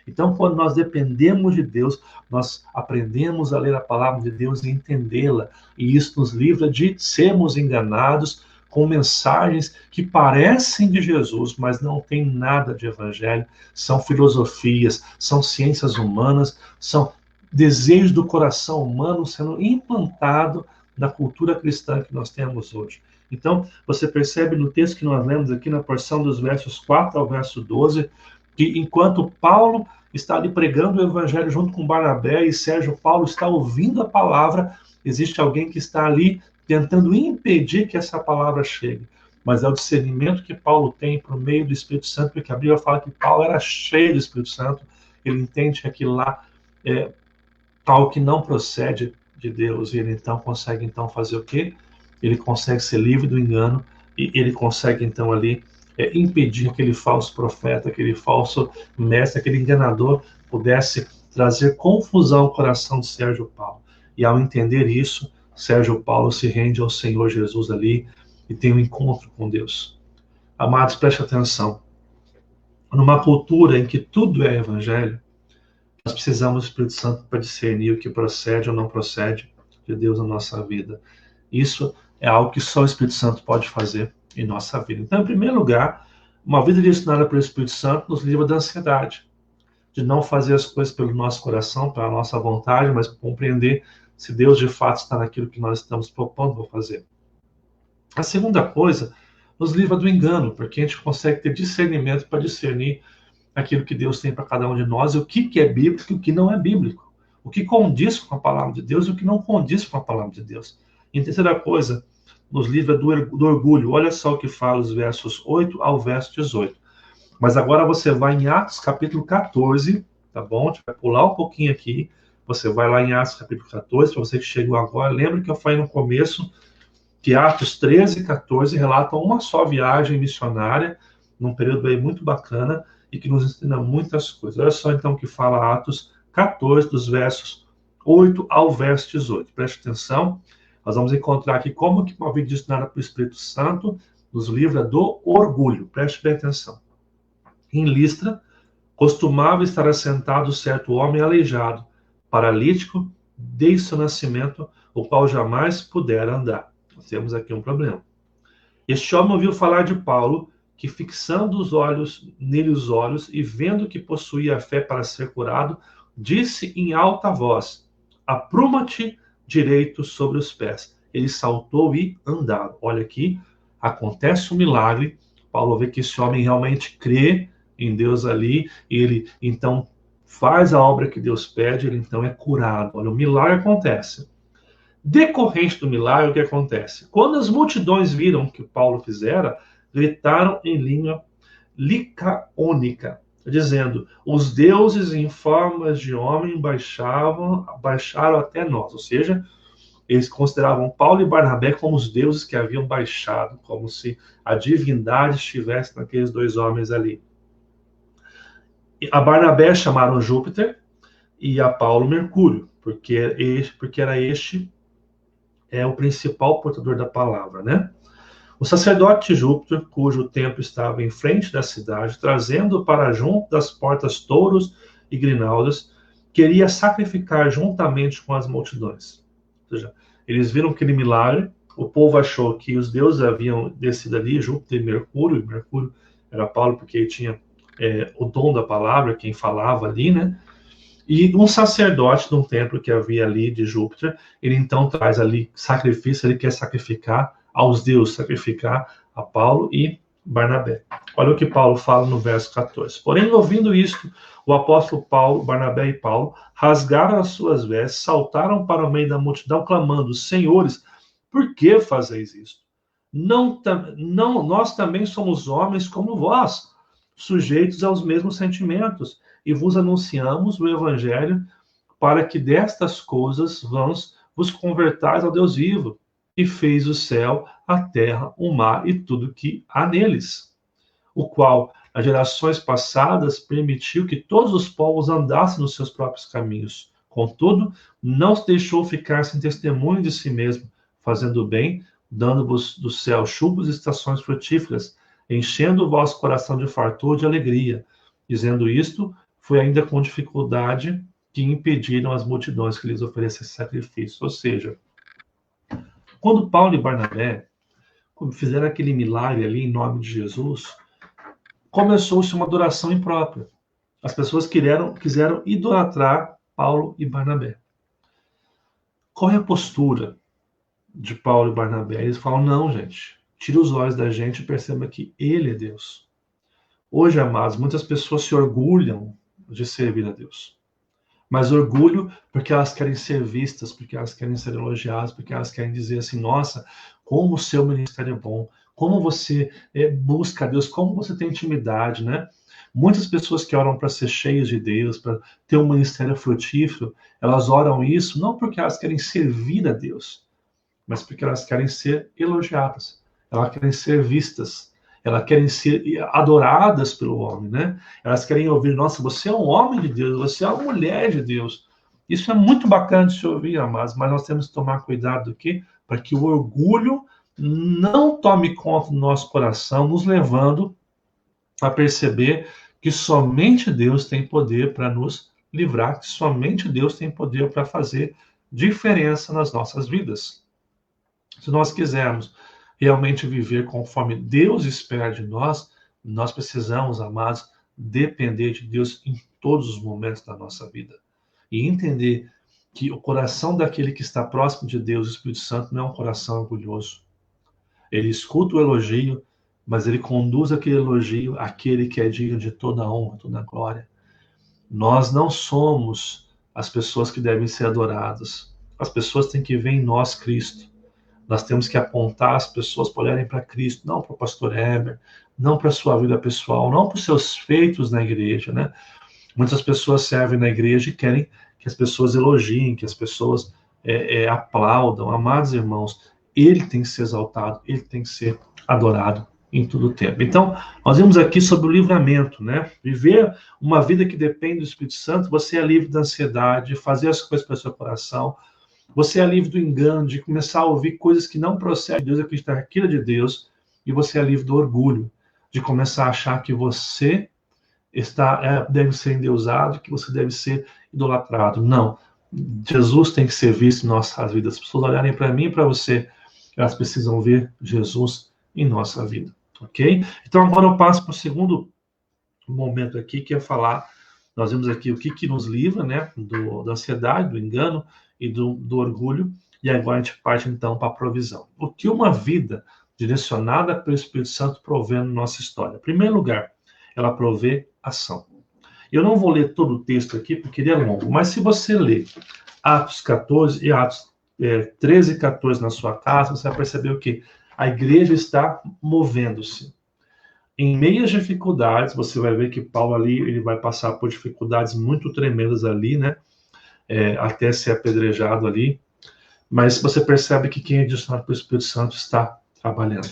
Então, quando nós dependemos de Deus, nós aprendemos a ler a palavra de Deus e entendê-la, e isso nos livra de sermos enganados com mensagens que parecem de Jesus, mas não tem nada de evangelho, são filosofias, são ciências humanas, são desejos do coração humano sendo implantado na cultura cristã que nós temos hoje. Então, você percebe no texto que nós lemos aqui, na porção dos versos 4 ao verso 12, que enquanto Paulo está ali pregando o evangelho junto com Barnabé e Sérgio Paulo está ouvindo a palavra, existe alguém que está ali tentando impedir que essa palavra chegue. Mas é o discernimento que Paulo tem por meio do Espírito Santo, porque a Bíblia fala que Paulo era cheio do Espírito Santo, ele entende que aquilo lá é algo que não procede de Deus, e ele então consegue então fazer o quê? Ele consegue ser livre do engano, e ele consegue então ali impedir que aquele falso profeta, aquele falso mestre, aquele enganador pudesse trazer confusão ao coração de Sérgio Paulo. E ao entender isso, Sérgio Paulo se rende ao Senhor Jesus ali e tem um encontro com Deus. Amados, preste atenção. Numa cultura em que tudo é evangelho, nós precisamos do Espírito Santo para discernir o que procede ou não procede de Deus na nossa vida. Isso é algo que só o Espírito Santo pode fazer em nossa vida. Então, em primeiro lugar, uma vida direcionada pelo Espírito Santo nos livra da ansiedade, de não fazer as coisas pelo nosso coração, pela nossa vontade, mas compreender se Deus de fato está naquilo que nós estamos propondo para fazer. A segunda coisa, nos livra do engano, porque a gente consegue ter discernimento para discernir aquilo que Deus tem para cada um de nós, e o que é bíblico e o que não é bíblico. O que condiz com a palavra de Deus e o que não condiz com a palavra de Deus. E a terceira coisa, nos livra do orgulho. Olha só o que fala os versos 8 ao verso 18. Mas agora você vai em Atos capítulo 14, tá bom? A gente vai pular um pouquinho aqui. Você vai lá em Atos capítulo 14, para você que chegou agora. Lembra que eu falei no começo que Atos 13 e 14 relatam uma só viagem missionária, num período aí muito bacana, e que nos ensina muitas coisas. Olha só então o que fala Atos 14, dos versos 8 ao verso 18. Preste atenção. Nós vamos encontrar aqui como que uma vida direcionada para o Espírito Santo nos livra do orgulho. Preste bem atenção. Em Listra, costumava estar assentado certo homem aleijado, paralítico, desde seu nascimento, o qual jamais pudera andar. Nós temos aqui um problema. Este homem ouviu falar de Paulo, que fixando os olhos nele os olhos e vendo que possuía a fé para ser curado, disse em alta voz: apruma-te direito sobre os pés. Ele saltou e andava. Olha aqui, acontece um milagre. Paulo vê que esse homem realmente crê em Deus ali, e ele então faz a obra que Deus pede, ele então é curado. Olha, o milagre acontece. Decorrente do milagre, o que acontece? Quando as multidões viram o que Paulo fizera, gritaram em língua licaônica, dizendo: os deuses em formas de homem baixaram até nós. Ou seja, eles consideravam Paulo e Barnabé como os deuses que haviam baixado, como se a divindade estivesse naqueles dois homens ali. A Barnabé chamaram Júpiter e a Paulo Mercúrio, porque era este o principal portador da palavra, né? O sacerdote Júpiter, cujo templo estava em frente da cidade, trazendo para junto das portas touros e grinaldas, queria sacrificar juntamente com as multidões. Ou seja, eles viram aquele milagre, o povo achou que os deuses haviam descido ali, Júpiter e Mercúrio era Paulo porque ele tinha o dom da palavra, quem falava ali, né? E um sacerdote de um templo que havia ali de Júpiter, ele então traz ali sacrifício, ele quer sacrificar aos deuses, sacrificar a Paulo e Barnabé. Olha o que Paulo fala no verso 14. Porém, ouvindo isto, o apóstolo Paulo, Barnabé e Paulo rasgaram as suas vestes, saltaram para o meio da multidão, clamando: Senhores, por que fazeis isto? Não, nós também somos homens como vós, sujeitos aos mesmos sentimentos, e vos anunciamos o evangelho para que destas coisas vos convertais ao Deus vivo, que fez o céu, a terra, o mar e tudo que há neles, o qual, nas gerações passadas, permitiu que todos os povos andassem nos seus próprios caminhos. Contudo, não os deixou ficar sem testemunho de si mesmo, fazendo o bem, dando-vos do céu chuvas e estações frutíferas, enchendo o vosso coração de fartura e de alegria. Dizendo isto, foi ainda com dificuldade que impediram as multidões que lhes oferecessem sacrifício. Ou seja, quando Paulo e Barnabé fizeram aquele milagre ali em nome de Jesus, começou-se uma adoração imprópria. As pessoas quiseram idolatrar Paulo e Barnabé. Qual é a postura de Paulo e Barnabé? Eles falam: não, gente, tira os olhos da gente e perceba que ele é Deus. Hoje, amados, muitas pessoas se orgulham de servir a Deus. Mas orgulho porque elas querem ser vistas, porque elas querem ser elogiadas, porque elas querem dizer assim: nossa, como o seu ministério é bom, como você busca a Deus, como você tem intimidade, né? Muitas pessoas que oram para ser cheias de Deus, para ter um ministério frutífero, elas oram isso não porque elas querem servir a Deus, mas porque elas querem ser elogiadas, elas querem ser vistas, elas querem ser adoradas pelo homem, né? Elas querem ouvir: nossa, você é um homem de Deus, você é uma mulher de Deus. Isso é muito bacana de se ouvir, amados, mas nós temos que tomar cuidado aqui para que o orgulho não tome conta do nosso coração, nos levando a perceber que somente Deus tem poder para nos livrar, que somente Deus tem poder para fazer diferença nas nossas vidas. Se nós quisermos realmente viver conforme Deus espera de nós, nós precisamos, amados, depender de Deus em todos os momentos da nossa vida. E entender que o coração daquele que está próximo de Deus, o Espírito Santo, não é um coração orgulhoso. Ele escuta o elogio, mas ele conduz aquele elogio àquele que é digno de toda a honra, toda a glória. Nós não somos as pessoas que devem ser adoradas. As pessoas têm que ver em nós Cristo. Nós temos que apontar as pessoas para olharem para Cristo, não para o pastor Heber, não para a sua vida pessoal, não para os seus feitos na igreja, né? Muitas pessoas servem na igreja e querem que as pessoas elogiem, que as pessoas aplaudam. Amados irmãos, ele tem que ser exaltado, ele tem que ser adorado em todo o tempo. Então, nós vimos aqui sobre o livramento, né? Viver uma vida que depende do Espírito Santo, você é livre da ansiedade, fazer as coisas para o seu coração, você é livre do engano, de começar a ouvir coisas que não procedem de Deus, acreditar que aquilo é de Deus, e você é livre do orgulho, de começar a achar que você deve ser endeusado, que você deve ser idolatrado. Não. Jesus tem que ser visto em nossas vidas. As pessoas olharem para mim e para você, elas precisam ver Jesus em nossa vida. Ok? Então agora eu passo para o segundo momento aqui, que é falar, nós vimos aqui o que nos livra, né, da ansiedade, do engano e do orgulho, e agora a gente parte então para a provisão. O que uma vida direcionada pelo Espírito Santo provê na nossa história? Em primeiro lugar, ela provê ação. Eu não vou ler todo o texto aqui, porque ele é longo, mas se você ler Atos 14 e Atos 13 e 14 na sua casa, você vai perceber o quê? A igreja está movendo-se. Em meio às dificuldades, você vai ver que Paulo ali, ele vai passar por dificuldades muito tremendas ali, né? Até ser apedrejado ali. Mas você percebe que quem é direcionado pelo Espírito Santo está trabalhando.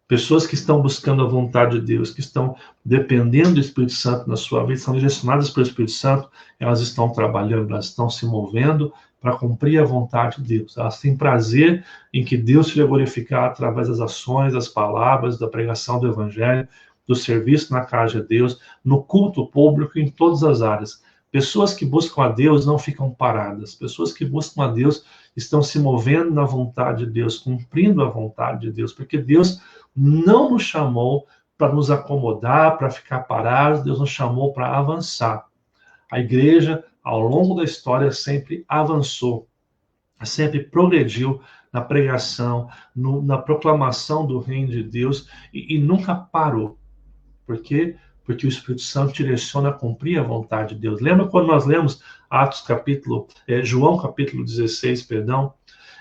Pessoas que estão buscando a vontade de Deus, que estão dependendo do Espírito Santo na sua vida, são direcionadas pelo Espírito Santo, elas estão trabalhando, elas estão se movendo para cumprir a vontade de Deus. Elas têm prazer em que Deus seja glorificado através das ações, das palavras, da pregação do Evangelho, do serviço na casa de Deus, no culto público, em todas as áreas. Pessoas que buscam a Deus não ficam paradas. Pessoas que buscam a Deus estão se movendo na vontade de Deus, cumprindo a vontade de Deus, porque Deus não nos chamou para nos acomodar, para ficar parados, Deus nos chamou para avançar. A igreja, ao longo da história, sempre avançou, sempre progrediu na pregação, na proclamação do reino de Deus e nunca parou. Por quê? Porque o Espírito Santo direciona a cumprir a vontade de Deus. Lembra quando nós lemos João capítulo 16, perdão?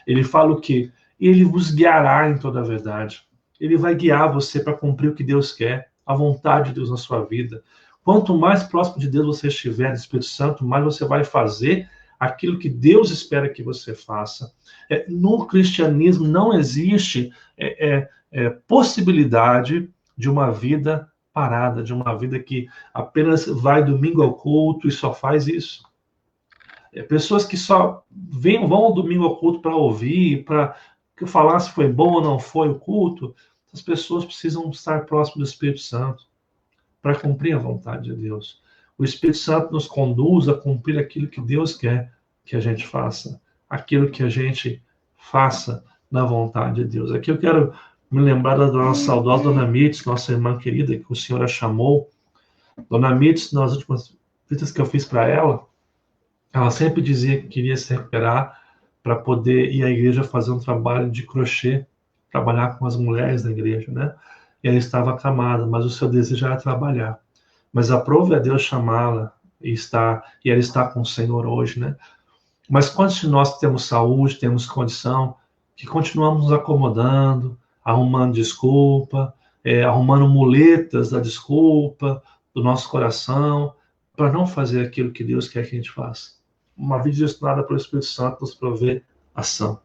Ele fala o quê? Ele vos guiará em toda a verdade. Ele vai guiar você para cumprir o que Deus quer, a vontade de Deus na sua vida. Quanto mais próximo de Deus você estiver, do Espírito Santo, mais você vai fazer aquilo que Deus espera que você faça. No cristianismo não existe possibilidade de uma vida parada, de uma vida que apenas vai domingo ao culto e só faz isso. Pessoas que só vão ao domingo ao culto para ouvir, para que eu falar se foi bom ou não foi o culto. As pessoas precisam estar próximas do Espírito Santo para cumprir a vontade de Deus. O Espírito Santo nos conduz a cumprir aquilo que Deus quer que a gente faça, aquilo que a gente faça na vontade de Deus. Aqui eu quero me lembrar da nossa saudosa Dona Mitz, nossa irmã querida, que o Senhor a chamou. Dona Mitz, nas últimas visitas que eu fiz para ela sempre dizia que queria se recuperar para poder ir à igreja fazer um trabalho de crochê, trabalhar com as mulheres da igreja, né? E ela estava acamada, mas o seu desejo era trabalhar. Mas aprove a Deus chamá-la e ela está com o Senhor hoje, né? Mas quantos de nós temos saúde, temos condição, que continuamos nos acomodando, arrumando desculpa, arrumando muletas da desculpa do nosso coração, para não fazer aquilo que Deus quer que a gente faça. Uma vida gestionada pelo Espírito Santo nos provê ação.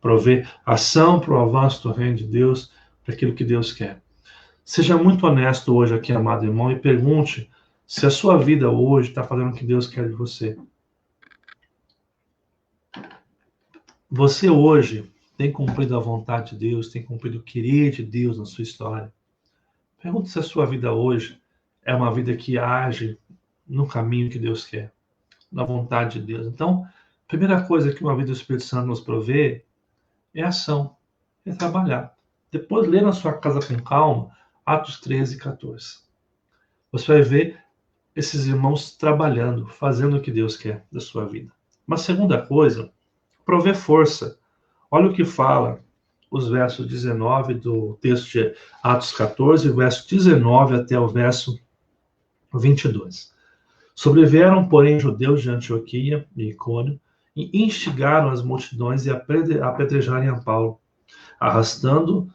Provê ação para o avanço do reino de Deus, para aquilo que Deus quer. Seja muito honesto hoje aqui, amado irmão, e pergunte se a sua vida hoje está fazendo o que Deus quer de você. Você hoje tem cumprido a vontade de Deus, tem cumprido o querer de Deus na sua história. Pergunte se a sua vida hoje é uma vida que age no caminho que Deus quer, na vontade de Deus. Então, a primeira coisa que uma vida do Espírito Santo nos provê é ação, é trabalhar. Depois, lê na sua casa com calma, Atos 13 e 14. Você vai ver esses irmãos trabalhando, fazendo o que Deus quer da sua vida. Uma segunda coisa, prover força. Olha o que fala os versos 19 do texto de Atos 14, verso 19 até o verso 22. Sobreveram, porém, judeus de Antioquia e Icônio e instigaram as multidões a apedrejarem a Paulo, arrastando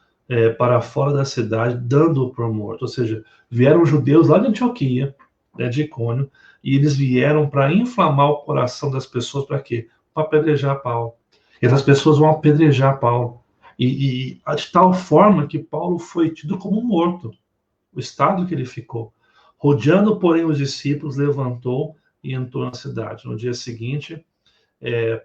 para fora da cidade, dando-o por morto. Ou seja, vieram judeus lá de Antioquia, de Icônio, e eles vieram para inflamar o coração das pessoas, para quê? Para apedrejar Paulo. E as pessoas vão apedrejar Paulo. E de tal forma que Paulo foi tido como morto, o estado que ele ficou. Rodeando, porém, os discípulos, levantou e entrou na cidade. No dia seguinte,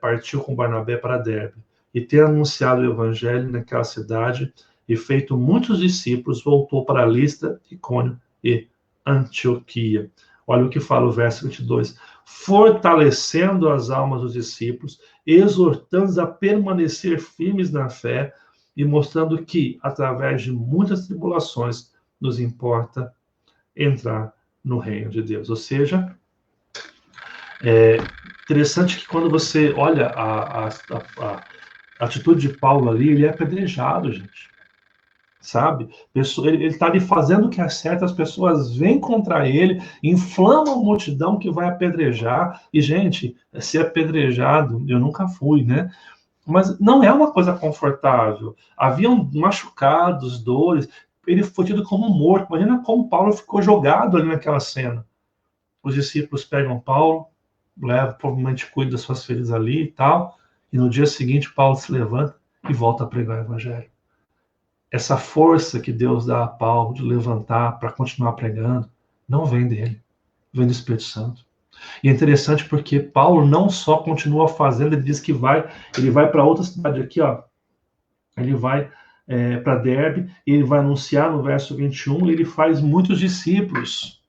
partiu com Barnabé para Derbe. E tendo anunciado o evangelho naquela cidade e feito muitos discípulos, voltou para Listra, Icônio e Antioquia. Olha o que fala o verso 22. Fortalecendo as almas dos discípulos, exortando-os a permanecer firmes na fé e mostrando que, através de muitas tribulações, nos importa entrar no reino de Deus. Ou seja, é interessante que quando você olha a atitude de Paulo ali, ele é apedrejado, gente. Sabe? Ele está ali fazendo o que é certo, as pessoas vêm contra ele, inflamam a multidão que vai apedrejar. E, gente, ser apedrejado, eu nunca fui, né? Mas não é uma coisa confortável. Haviam machucados, dores. Ele foi tido como morto. Imagina como Paulo ficou jogado ali naquela cena. Os discípulos pegam Paulo, levam, provavelmente cuidam das suas feridas ali e tal. E no dia seguinte, Paulo se levanta e volta a pregar o evangelho. Essa força que Deus dá a Paulo de levantar para continuar pregando, não vem dele, vem do Espírito Santo. E é interessante porque Paulo não só continua fazendo, ele diz que ele vai para outra cidade aqui, ó. Ele vai para Derbe, e ele vai anunciar no verso 21, e ele faz muitos discípulos.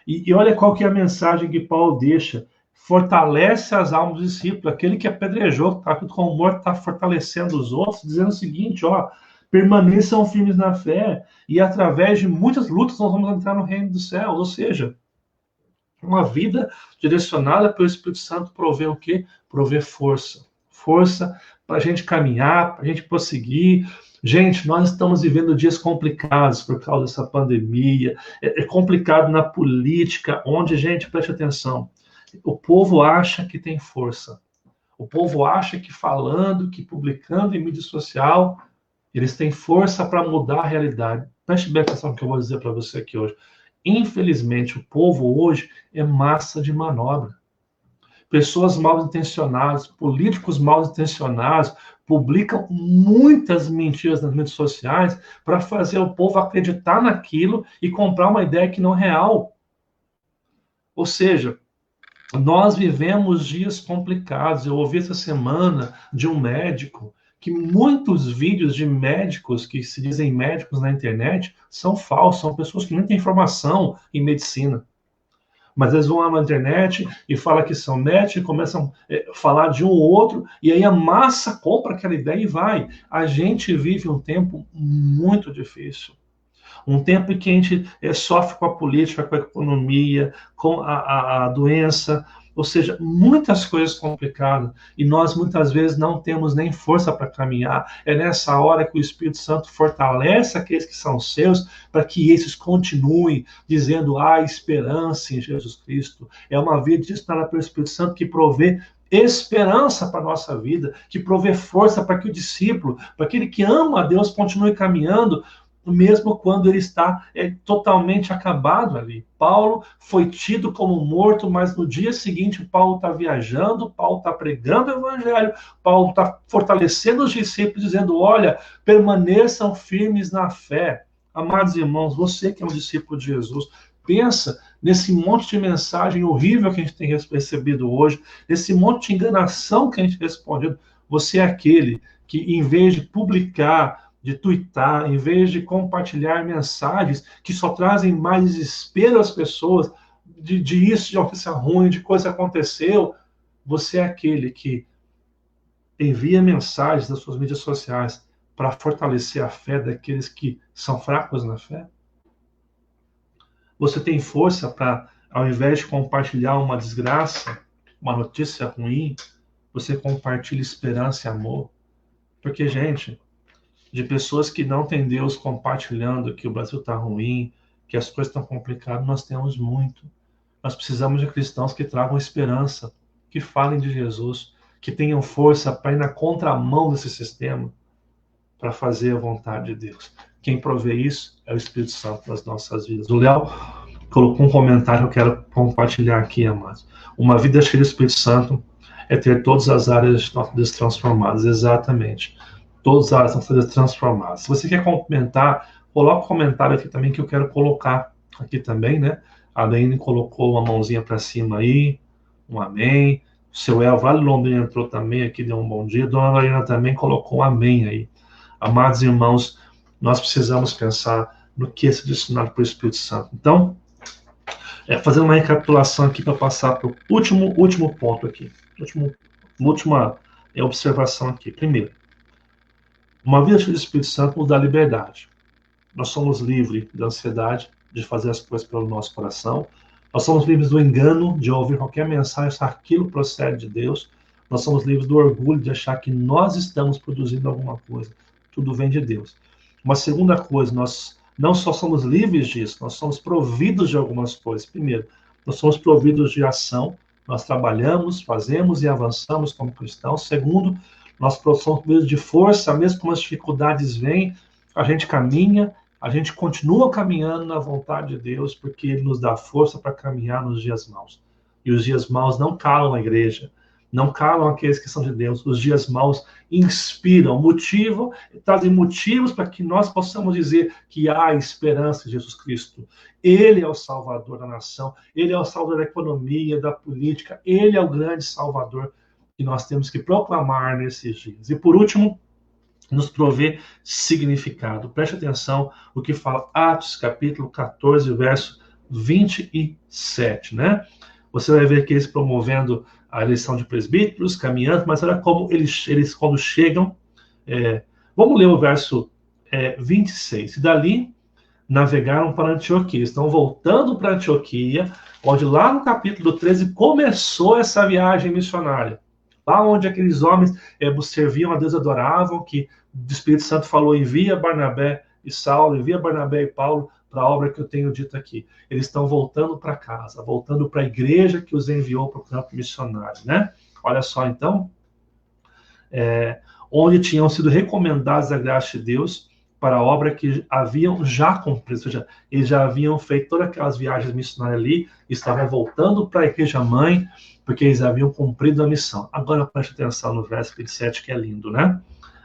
E olha qual que é a mensagem que Paulo deixa. Fortalece as almas dos discípulos. Aquele que apedrejou, que está com o morto, está fortalecendo os outros, dizendo o seguinte, ó, permaneçam firmes na fé, e através de muitas lutas nós vamos entrar no reino dos céus. Ou seja, Uma vida direcionada pelo Espírito Santo prover o quê? Prover força. Força para a gente caminhar, para a gente prosseguir. Gente, nós estamos vivendo dias complicados por causa dessa pandemia. É complicado na política, onde, gente, preste atenção. O povo acha que tem força. O povo acha que falando, que publicando em mídia social, eles têm força para mudar a realidade. Preste bem atenção no que eu vou dizer para você aqui hoje. Infelizmente, o povo hoje é massa de manobra. Pessoas mal intencionadas, políticos mal intencionados, publicam muitas mentiras nas mídias sociais para fazer o povo acreditar naquilo e comprar uma ideia que não é real. Ou seja, nós vivemos dias complicados. Eu ouvi essa semana de um médico que muitos vídeos de médicos que se dizem médicos na internet são falsos, são pessoas que não têm informação em medicina. Mas eles vão lá na internet e falam que são médicos e começam a falar de um ou outro, e aí a massa compra aquela ideia e vai. A gente vive um tempo muito difícil. Um tempo em que a gente sofre com a política, com a economia, com a doença, ou seja, muitas coisas complicadas, e nós muitas vezes não temos nem força para caminhar. É nessa hora que o Espírito Santo fortalece aqueles que são seus, para que esses continuem dizendo, há esperança em Jesus Cristo. É uma vida direcionada pelo Espírito Santo que provê esperança para a nossa vida, que provê força para que o discípulo, para aquele que ama a Deus, continue caminhando, mesmo quando ele está totalmente acabado ali. Paulo foi tido como morto, mas no dia seguinte Paulo está viajando, Paulo está pregando o evangelho, Paulo está fortalecendo os discípulos, dizendo, olha, permaneçam firmes na fé. Amados irmãos, você que é um discípulo de Jesus, pensa nesse monte de mensagem horrível que a gente tem recebido hoje, nesse monte de enganação que a gente tem respondido. Você é aquele que, em vez de publicar, de tuitar, em vez de compartilhar mensagens que só trazem mais desespero às pessoas, de isso, de notícia ruim, de coisa que aconteceu, você é aquele que envia mensagens nas suas mídias sociais para fortalecer a fé daqueles que são fracos na fé? Você tem força para, ao invés de compartilhar uma desgraça, uma notícia ruim, você compartilha esperança e amor? Porque, gente, de pessoas que não têm Deus compartilhando que o Brasil está ruim, que as coisas estão complicadas, nós temos muito. Nós precisamos de cristãos que tragam esperança, que falem de Jesus, que tenham força para ir na contramão desse sistema, para fazer a vontade de Deus. Quem provê isso é o Espírito Santo nas nossas vidas. O Léo colocou um comentário que eu quero compartilhar aqui, amados. Uma vida cheia do Espírito Santo é ter todas as áreas de nossas vidas transformadas. Exatamente. Todas as áreas vão ser transformadas. Se você quer comentar, coloca um comentário aqui também que eu quero colocar aqui também, né? A Aline colocou uma mãozinha para cima aí, um amém. O seu El Vale Londrina entrou também aqui, deu um bom dia. Dona Lorena também colocou um amém aí. Amados irmãos, nós precisamos pensar no que é se direcionado pelo Espírito Santo. Então, fazendo uma recapitulação aqui para passar para o último ponto aqui. Última observação aqui. Primeiro, uma vida cheia do Espírito Santo nos dá liberdade. Nós somos livres da ansiedade de fazer as coisas pelo nosso coração. Nós somos livres do engano de ouvir qualquer mensagem se aquilo procede de Deus. Nós somos livres do orgulho de achar que nós estamos produzindo alguma coisa. Tudo vem de Deus. Uma segunda coisa, nós não só somos livres disso, nós somos providos de algumas coisas. Primeiro, nós somos providos de ação. Nós trabalhamos, fazemos e avançamos como cristãos. Segundo, nós somos providos de força, mesmo quando as dificuldades vêm, a gente caminha, a gente continua caminhando na vontade de Deus, porque Ele nos dá força para caminhar nos dias maus. E os dias maus não calam a igreja, não calam aqueles que são de Deus. Os dias maus inspiram, motivam, trazem motivos para que nós possamos dizer que há esperança em Jesus Cristo. Ele é o Salvador da nação, Ele é o Salvador da economia, da política, Ele é o grande Salvador que nós temos que proclamar nesses dias. E por último, nos provê significado. Preste atenção o que fala Atos, capítulo 14, verso 27, né? Você vai ver que eles promovendo a eleição de presbíteros, caminhando, mas olha como eles quando chegam, vamos ler o verso 26. E dali navegaram para Antioquia. Estão voltando para Antioquia, onde lá no capítulo 13 começou essa viagem missionária. Lá onde aqueles homens serviam a Deus, adoravam, que o Espírito Santo falou, envia Barnabé e Saulo, envia Barnabé e Paulo para a obra que eu tenho dito aqui. Eles estão voltando para casa, voltando para a igreja que os enviou para o campo missionário, né? Olha só, então, onde tinham sido recomendados a graça de Deus para a obra que haviam já cumprido, ou seja, eles já haviam feito todas aquelas viagens missionárias ali, estavam voltando para a igreja mãe, porque eles haviam cumprido a missão. Agora preste atenção no verso 27, que é lindo, né?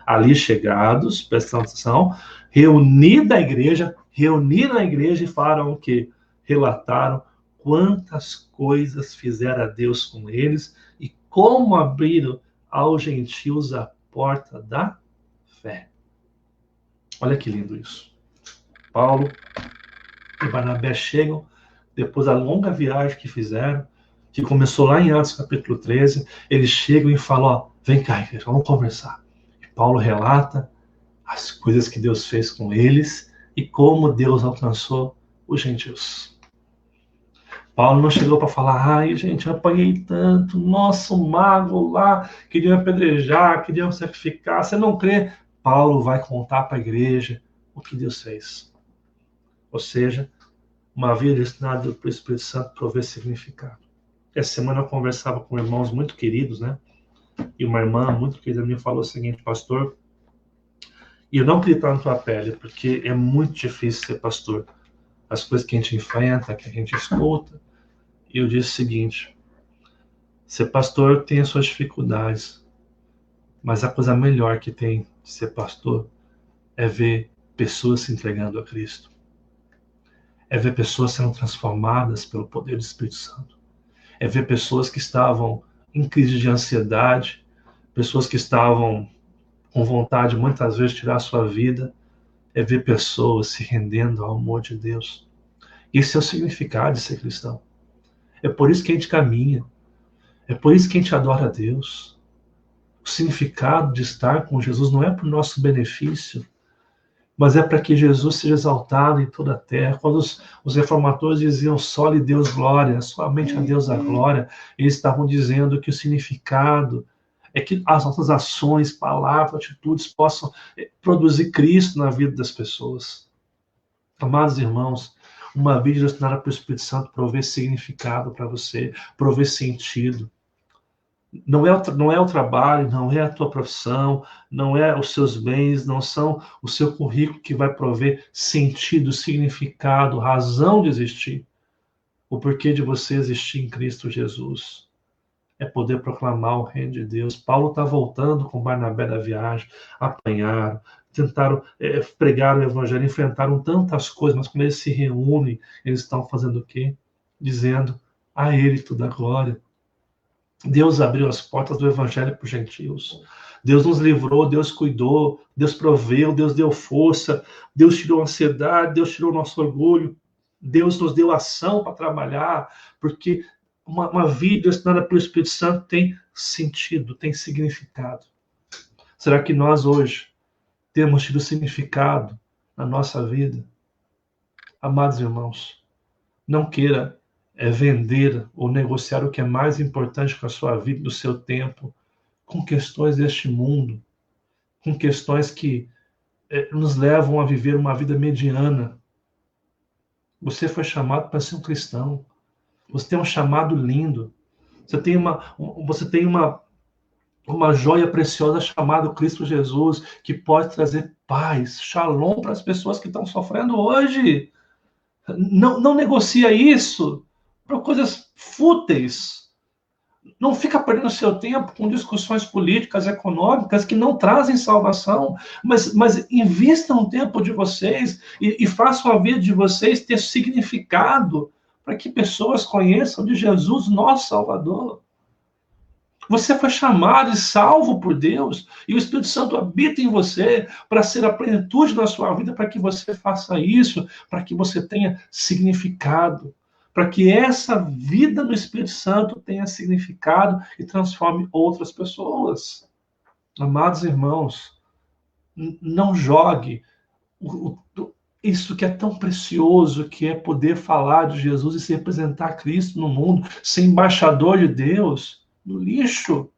Ali chegados, presta atenção, reuniram a igreja e falaram o quê? Relataram quantas coisas fizeram a Deus com eles e como abriram aos gentios a porta da fé. Olha que lindo isso. Paulo e Barnabé chegam, depois da longa viagem que fizeram, que começou lá em Atos capítulo 13, eles chegam e falam, ó, vem cá, igreja, vamos conversar. E Paulo relata as coisas que Deus fez com eles e como Deus alcançou os gentios. Paulo não chegou para falar, ai, gente, eu apanhei tanto, nossa, o mago lá, queriam apedrejar, queriam sacrificar, você não crê? Paulo vai contar para a igreja o que Deus fez. Ou seja, uma vida destinada pelo Espírito Santo prover significado. Essa semana eu conversava com irmãos muito queridos, né? E uma irmã muito querida me falou o seguinte, pastor, e eu não queria estar na tua pele, porque é muito difícil ser pastor. As coisas que a gente enfrenta, que a gente escuta. E eu disse o seguinte, ser pastor tem as suas dificuldades, mas a coisa melhor que tem de ser pastor é ver pessoas se entregando a Cristo. É ver pessoas sendo transformadas pelo poder do Espírito Santo. É ver pessoas que estavam em crise de ansiedade, pessoas que estavam com vontade, muitas vezes, de tirar a sua vida. É ver pessoas se rendendo ao amor de Deus. Esse é o significado de ser cristão. É por isso que a gente caminha. É por isso que a gente adora a Deus. O significado de estar com Jesus não é para o nosso benefício, mas é para que Jesus seja exaltado em toda a terra. Quando os reformadores diziam só lhe Deus glória, somente a Deus a glória, eles estavam dizendo que o significado é que as nossas ações, palavras, atitudes possam produzir Cristo na vida das pessoas. Amados irmãos, uma vida destinada para o Espírito Santo prover significado para você, prover sentido. Não é o trabalho, não é a tua profissão, não é os seus bens, não são o seu currículo que vai prover sentido, significado, razão de existir. O porquê de você existir em Cristo Jesus é poder proclamar o reino de Deus. Paulo está voltando com Barnabé da viagem, apanharam, tentaram pregar o evangelho, enfrentaram tantas coisas, mas quando eles se reúnem, eles estão fazendo o quê? Dizendo, a ele toda a glória. Deus abriu as portas do evangelho para os gentios. Deus nos livrou, Deus cuidou, Deus proveu, Deus deu força, Deus tirou a ansiedade, Deus tirou o nosso orgulho, Deus nos deu ação para trabalhar, porque uma vida destinada pelo Espírito Santo tem sentido, tem significado. Será que nós hoje temos tido significado na nossa vida? Amados irmãos, não queira vender ou negociar o que é mais importante com a sua vida, do seu tempo, com questões deste mundo, com questões que nos levam a viver uma vida mediana. Você foi chamado para ser um cristão. Você tem um chamado lindo. Você tem uma joia preciosa chamada Cristo Jesus, que pode trazer paz, shalom para as pessoas que estão sofrendo hoje. Não negocia isso por coisas fúteis. Não fica perdendo seu tempo com discussões políticas, econômicas que não trazem salvação, mas invistam um tempo de vocês e façam a vida de vocês ter significado para que pessoas conheçam de Jesus, nosso Salvador. Você foi chamado e salvo por Deus, e o Espírito Santo habita em você para ser a plenitude da sua vida, para que você faça isso, para que você tenha significado, para que essa vida no Espírito Santo tenha significado e transforme outras pessoas. Amados irmãos, não jogue isso que é tão precioso, que é poder falar de Jesus e se representar Cristo no mundo, ser embaixador de Deus, no lixo.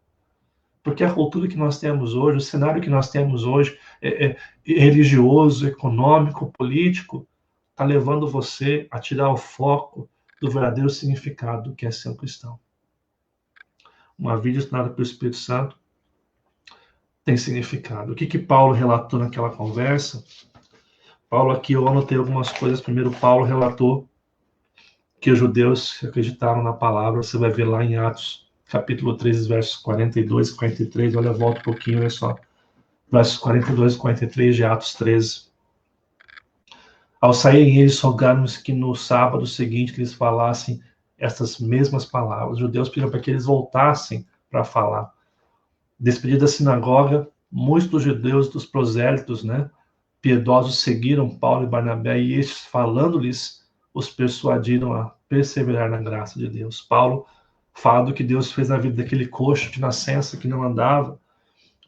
Porque a cultura que nós temos hoje, o cenário que nós temos hoje, religioso, econômico, político, está levando você a tirar o foco do verdadeiro significado do que é ser um cristão. Uma vida ensinada pelo Espírito Santo tem significado. O que Paulo relatou naquela conversa? Paulo, aqui eu anotei algumas coisas. Primeiro, Paulo relatou que os judeus acreditaram na palavra. Você vai ver lá em Atos, capítulo 13, versos 42 e 43. Olha, volta um pouquinho, olha só. Versos 42 e 43 de Atos 13. Ao saírem eles, rogaram-nos que no sábado seguinte que eles falassem essas mesmas palavras. Os judeus pediram para que eles voltassem para falar. Despedido da sinagoga, muitos dos judeus, dos prosélitos, né, piedosos, seguiram Paulo e Barnabé, e estes, falando-lhes, os persuadiram a perseverar na graça de Deus. Paulo fala do que Deus fez na vida daquele coxo de nascença que não andava,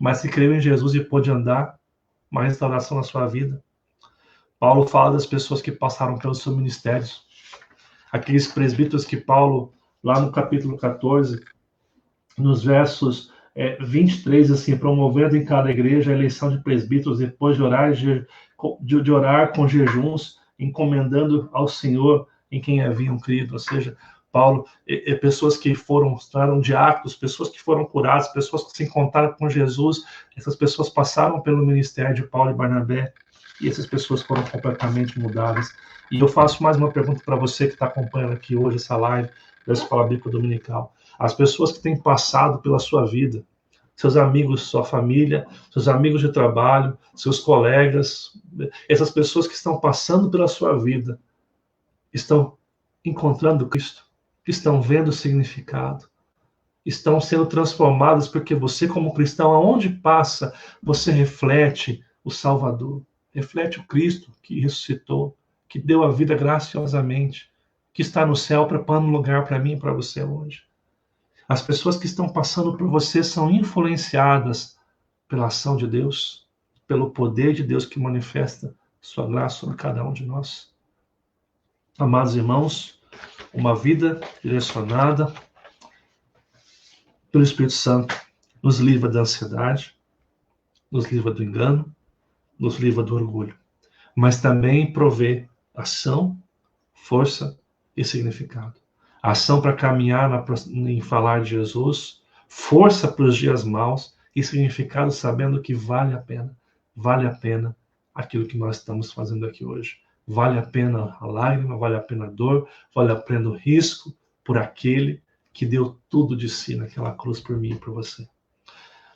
mas que creu em Jesus e pôde andar, uma restauração na sua vida. Paulo fala das pessoas que passaram pelos seus ministérios, aqueles presbíteros que Paulo, lá no capítulo 14, nos versos 23, assim, promovendo em cada igreja a eleição de presbíteros, depois de orar com jejuns, encomendando ao Senhor em quem haviam crido. Ou seja, Paulo, pessoas que foram diáconos, pessoas que foram curadas, pessoas que se encontraram com Jesus, essas pessoas passaram pelo ministério de Paulo e Barnabé, e essas pessoas foram completamente mudadas. E eu faço mais uma pergunta para você que está acompanhando aqui hoje essa live da Escola Bíblica Dominical. As pessoas que têm passado pela sua vida, seus amigos, sua família, seus amigos de trabalho, seus colegas, essas pessoas que estão passando pela sua vida, estão encontrando Cristo, estão vendo o significado, estão sendo transformadas, porque você, como cristão, aonde passa, você reflete o Salvador, reflete o Cristo que ressuscitou, que deu a vida graciosamente, que está no céu preparando um lugar para mim e para você hoje. As pessoas que estão passando por você são influenciadas pela ação de Deus, pelo poder de Deus que manifesta sua graça sobre cada um de nós. Amados irmãos, uma vida direcionada pelo Espírito Santo nos livra da ansiedade, nos livra do engano, nos livra do orgulho, mas também provê ação, força e significado. Ação para caminhar em falar de Jesus, força para os dias maus e significado sabendo que vale a pena aquilo que nós estamos fazendo aqui hoje. Vale a pena a lágrima, vale a pena a dor, vale a pena o risco por aquele que deu tudo de si naquela cruz por mim e por você.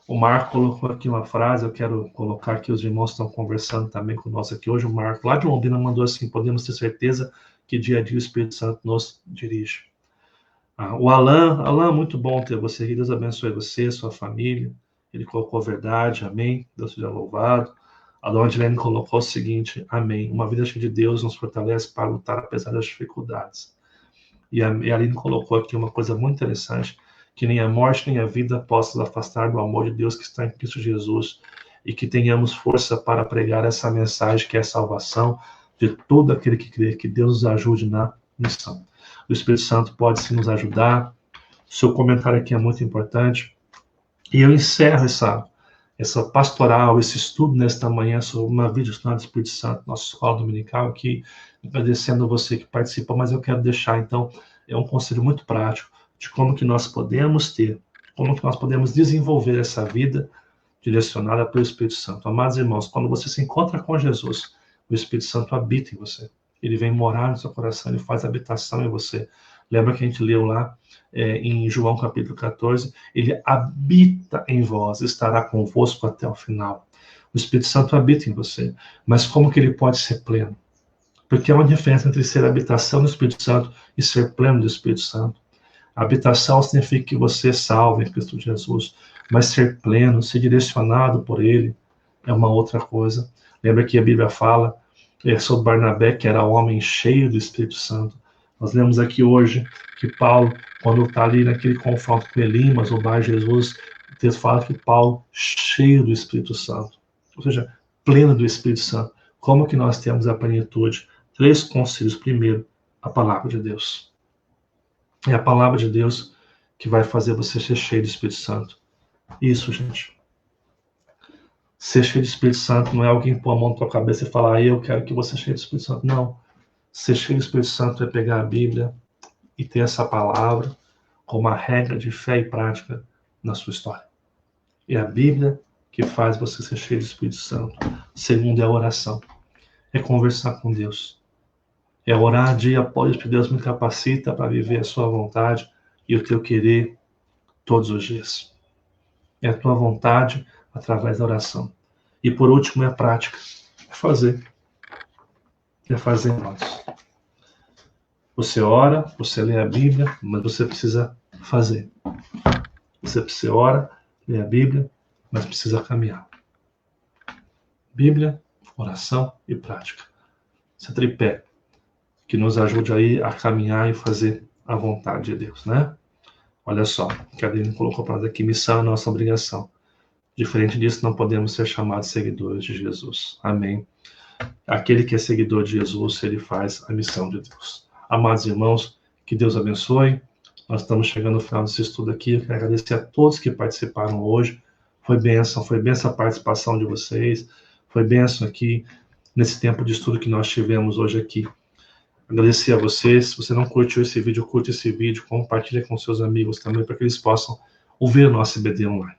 O Marco colocou aqui uma frase, eu quero colocar aqui, os irmãos estão conversando também conosco aqui hoje. O Marco, lá de Londrina, mandou assim: podemos ter certeza que dia a dia o Espírito Santo nos dirige. O Alan, muito bom ter você aqui, Deus abençoe você, sua família. Ele colocou a verdade, amém, Deus seja louvado. A Dona Dilene colocou o seguinte: amém, uma vida cheia de Deus nos fortalece para lutar apesar das dificuldades. E a Aline colocou aqui uma coisa muito interessante: que nem a morte nem a vida possam nos afastar do amor de Deus que está em Cristo Jesus, e que tenhamos força para pregar essa mensagem que é a salvação de todo aquele que crê. Que Deus nos ajude na missão. O Espírito Santo pode sim nos ajudar. O seu comentário aqui é muito importante. E eu encerro essa pastoral, esse estudo nesta manhã sobre uma vida estudada do Espírito Santo, nossa escola dominical aqui, agradecendo a você que participa, mas eu quero deixar, então, um conselho muito prático de como que nós podemos como que nós podemos desenvolver essa vida direcionada pelo Espírito Santo. Amados irmãos, quando você se encontra com Jesus, o Espírito Santo habita em você. Ele vem morar no seu coração, ele faz habitação em você. Lembra que a gente leu lá em João capítulo 14, ele habita em vós, estará convosco até o final. O Espírito Santo habita em você, mas como que ele pode ser pleno? Porque há uma diferença entre ser habitação do Espírito Santo e ser pleno do Espírito Santo. A habitação significa que você é salvo em Cristo Jesus, mas ser pleno, ser direcionado por ele, é uma outra coisa. Lembra que a Bíblia fala sobre Barnabé, que era homem cheio do Espírito Santo. Nós lemos aqui hoje que Paulo, quando está ali naquele confronto com Elimas, o Bar Jesus, o texto fala que Paulo, cheio do Espírito Santo, ou seja, pleno do Espírito Santo, Como que nós temos a plenitude? 3 conselhos. Primeiro, a palavra de Deus. É a palavra de Deus que vai fazer você ser cheio do Espírito Santo. Isso, gente. Ser cheio do Espírito Santo não é alguém pôr a mão na tua cabeça e falar, eu quero que você seja cheio do Espírito Santo. Não. Ser cheio do Espírito Santo é pegar a Bíblia e ter essa palavra como uma regra de fé e prática na sua história. É a Bíblia que faz você ser cheio do Espírito Santo. Segundo é a oração. É conversar com Deus. É orar dia após dia, Deus me capacita para viver a sua vontade e o teu querer todos os dias. É a tua vontade através da oração. E por último é a prática. É fazer. É fazer nós. Você ora, você lê a Bíblia, mas você precisa fazer. Você ora, lê a Bíblia, mas precisa caminhar. Bíblia, oração e prática. Esse tripé que nos ajude aí a caminhar e fazer a vontade de Deus, né? Olha só, que a Adeline colocou para nós aqui, missão é nossa obrigação. Diferente disso, não podemos ser chamados seguidores de Jesus. Amém. Aquele que é seguidor de Jesus, ele faz a missão de Deus. Amados irmãos, que Deus abençoe. Nós estamos chegando ao final desse estudo aqui. Eu quero agradecer a todos que participaram hoje. Foi bênção a participação de vocês. Foi bênção aqui nesse tempo de estudo que nós tivemos hoje aqui. Agradecer a vocês. Se você não curtiu esse vídeo, curte esse vídeo, compartilhe com seus amigos também, para que eles possam ouvir o nosso IBD online.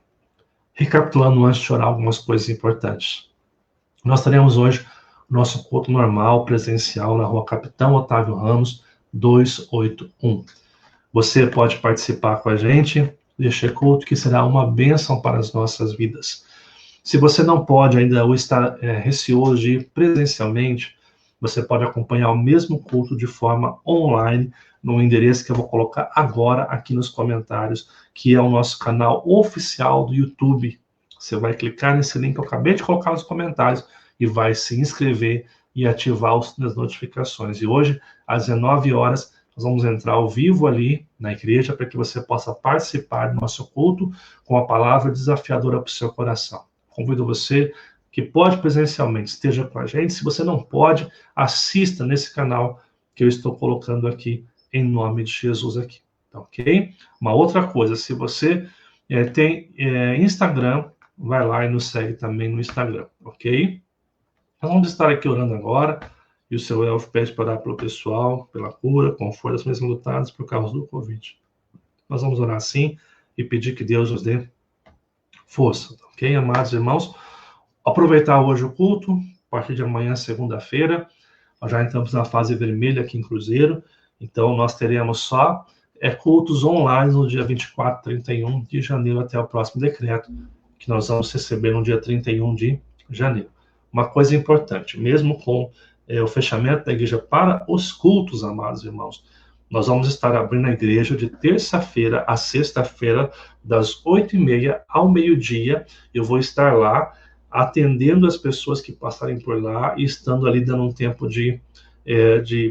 Recapitulando antes de orar algumas coisas importantes. Nós teremos hoje o nosso culto normal, presencial, na rua Capitão Otávio Ramos, 281. Você pode participar com a gente deste culto, que será uma bênção para as nossas vidas. Se você não pode ainda ou está receoso de ir presencialmente, você pode acompanhar o mesmo culto de forma online, no endereço que eu vou colocar agora aqui nos comentários, que é o nosso canal oficial do YouTube. Você vai clicar nesse link que eu acabei de colocar nos comentários e vai se inscrever e ativar as notificações. E hoje, às 19 horas, nós vamos entrar ao vivo ali na igreja para que você possa participar do nosso culto com a palavra desafiadora para o seu coração. Convido você que pode presencialmente, esteja com a gente. Se você não pode, assista nesse canal que eu estou colocando aqui, em nome de Jesus aqui, tá ok? Uma outra coisa, se você tem Instagram, vai lá e nos segue também no Instagram, ok? Nós vamos estar aqui orando agora, e o seu Elfo pede para orar pelo pessoal, pela cura, conforto das mesmas lutadas por causa do Covid. Nós vamos orar assim e pedir que Deus nos dê força, ok, amados irmãos? Aproveitar hoje o culto, a partir de amanhã, segunda-feira, nós já entramos na fase vermelha aqui em Cruzeiro, então nós teremos só cultos online no dia 24, 31 de janeiro até o próximo decreto, que nós vamos receber no dia 31 de janeiro. Uma coisa importante, mesmo com o fechamento da igreja para os cultos, amados irmãos, nós vamos estar abrindo a igreja de terça-feira a sexta-feira, das 8h30 ao meio-dia. Eu vou estar lá atendendo as pessoas que passarem por lá e estando ali dando um tempo de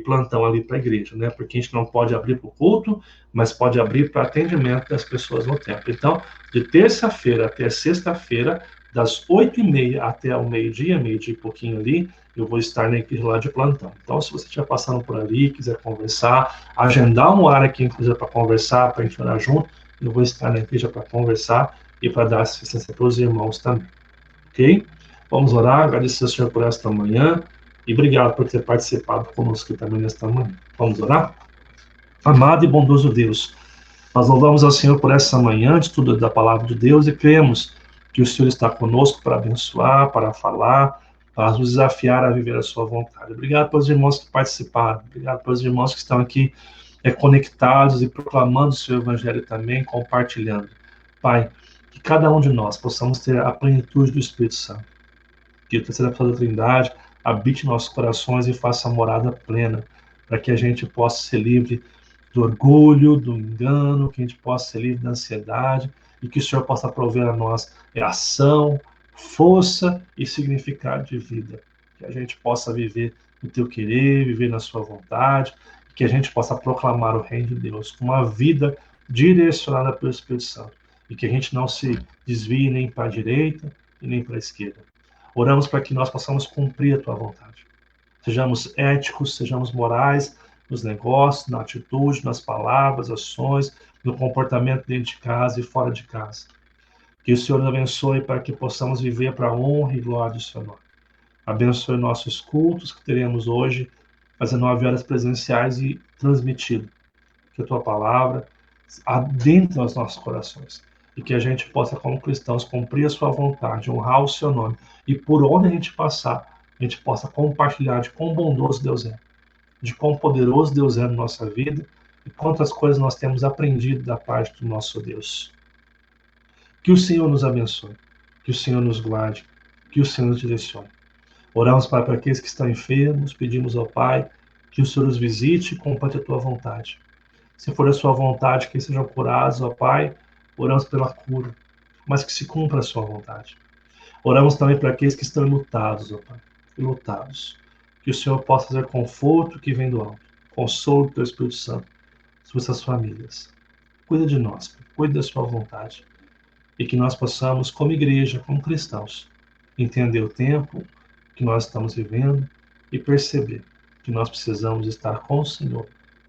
plantão ali para a igreja, né? Porque a gente não pode abrir para o culto, mas pode abrir para atendimento das pessoas no templo. Então, de terça-feira até sexta-feira, das 8h30 até o meio-dia e pouquinho ali, eu vou estar na igreja lá de plantão. Então, se você estiver passando por ali, quiser conversar, agendar um hora aqui, inclusive, para conversar, para a gente orar junto, eu vou estar na igreja para conversar e para dar assistência para os irmãos também. Ok? Vamos orar, agradecer ao Senhor por esta manhã e obrigado por ter participado conosco aqui também nesta manhã. Vamos orar? Amado e bondoso Deus, nós louvamos ao Senhor por essa manhã de estudo da palavra de Deus e cremos que o Senhor está conosco para abençoar, para falar, para nos desafiar a viver a sua vontade. Obrigado pelos irmãos que participaram, obrigado pelos irmãos que estão aqui conectados e proclamando o seu evangelho também, compartilhando. Pai, que cada um de nós possamos ter a plenitude do Espírito Santo. Que a terceira pessoa da Trindade habite em nossos corações e faça morada plena, para que a gente possa ser livre do orgulho, do engano, que a gente possa ser livre da ansiedade e que o Senhor possa prover a nós ação, força e significado de vida. Que a gente possa viver no teu querer, viver na sua vontade, que a gente possa proclamar o reino de Deus com uma vida direcionada pelo Espírito Santo. E que a gente não se desvie nem para a direita e nem para a esquerda. Oramos para que nós possamos cumprir a tua vontade. Sejamos éticos, sejamos morais nos negócios, na atitude, nas palavras, ações, no comportamento dentro de casa e fora de casa. Que o Senhor nos abençoe para que possamos viver para a honra e glória do Seu nome. Abençoe nossos cultos que teremos hoje, às 19 horas presenciais e transmitido. Que a tua palavra adentre aos nossos corações e que a gente possa, como cristãos, cumprir a sua vontade, honrar o seu nome e por onde a gente passar, a gente possa compartilhar de quão bondoso Deus é, de quão poderoso Deus é na nossa vida e quantas coisas nós temos aprendido da parte do nosso Deus. Que o Senhor nos abençoe, que o Senhor nos guarde, que o Senhor nos direcione. Oramos para aqueles que estão enfermos, pedimos ao Pai que o Senhor os visite e complete a tua vontade. Se for a sua vontade que eles sejam curados, ó Pai, oramos pela cura, mas que se cumpra a sua vontade. Oramos também para aqueles que estão lutados, ó Pai, lutados. Que o Senhor possa trazer conforto que vem do alto, consolo do teu Espírito Santo sobre essas famílias. Cuida de nós, cuida da sua vontade. E que nós possamos, como igreja, como cristãos, entender o tempo que nós estamos vivendo e perceber que nós precisamos estar com o Senhor,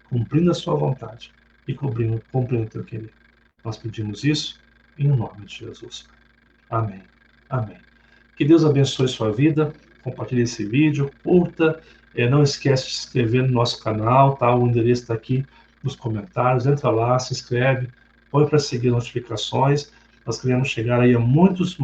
cumprindo a sua vontade e cumprindo o teu querer. Nós pedimos isso em nome de Jesus. Amém. Amém. Que Deus abençoe sua vida. Compartilhe esse vídeo, curta. Não esquece de se inscrever no nosso canal, tá? O endereço está aqui nos comentários. Entra lá, se inscreve, põe para seguir notificações. Nós queremos chegar aí a muitos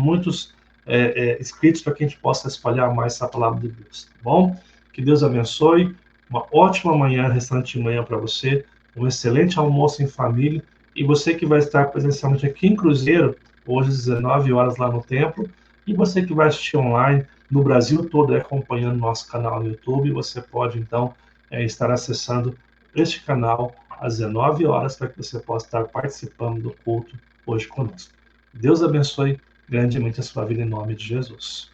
inscritos para que a gente possa espalhar mais essa palavra de Deus, tá bom? Que Deus abençoe. Uma ótima manhã, restante de manhã para você. Um excelente almoço em família. E você que vai estar presencialmente aqui em Cruzeiro, hoje às 19 horas lá no templo. E você que vai assistir online no Brasil todo, acompanhando nosso canal no YouTube, você pode então estar acessando este canal às 19 horas para que você possa estar participando do culto hoje conosco. Deus abençoe grandemente a sua vida em nome de Jesus.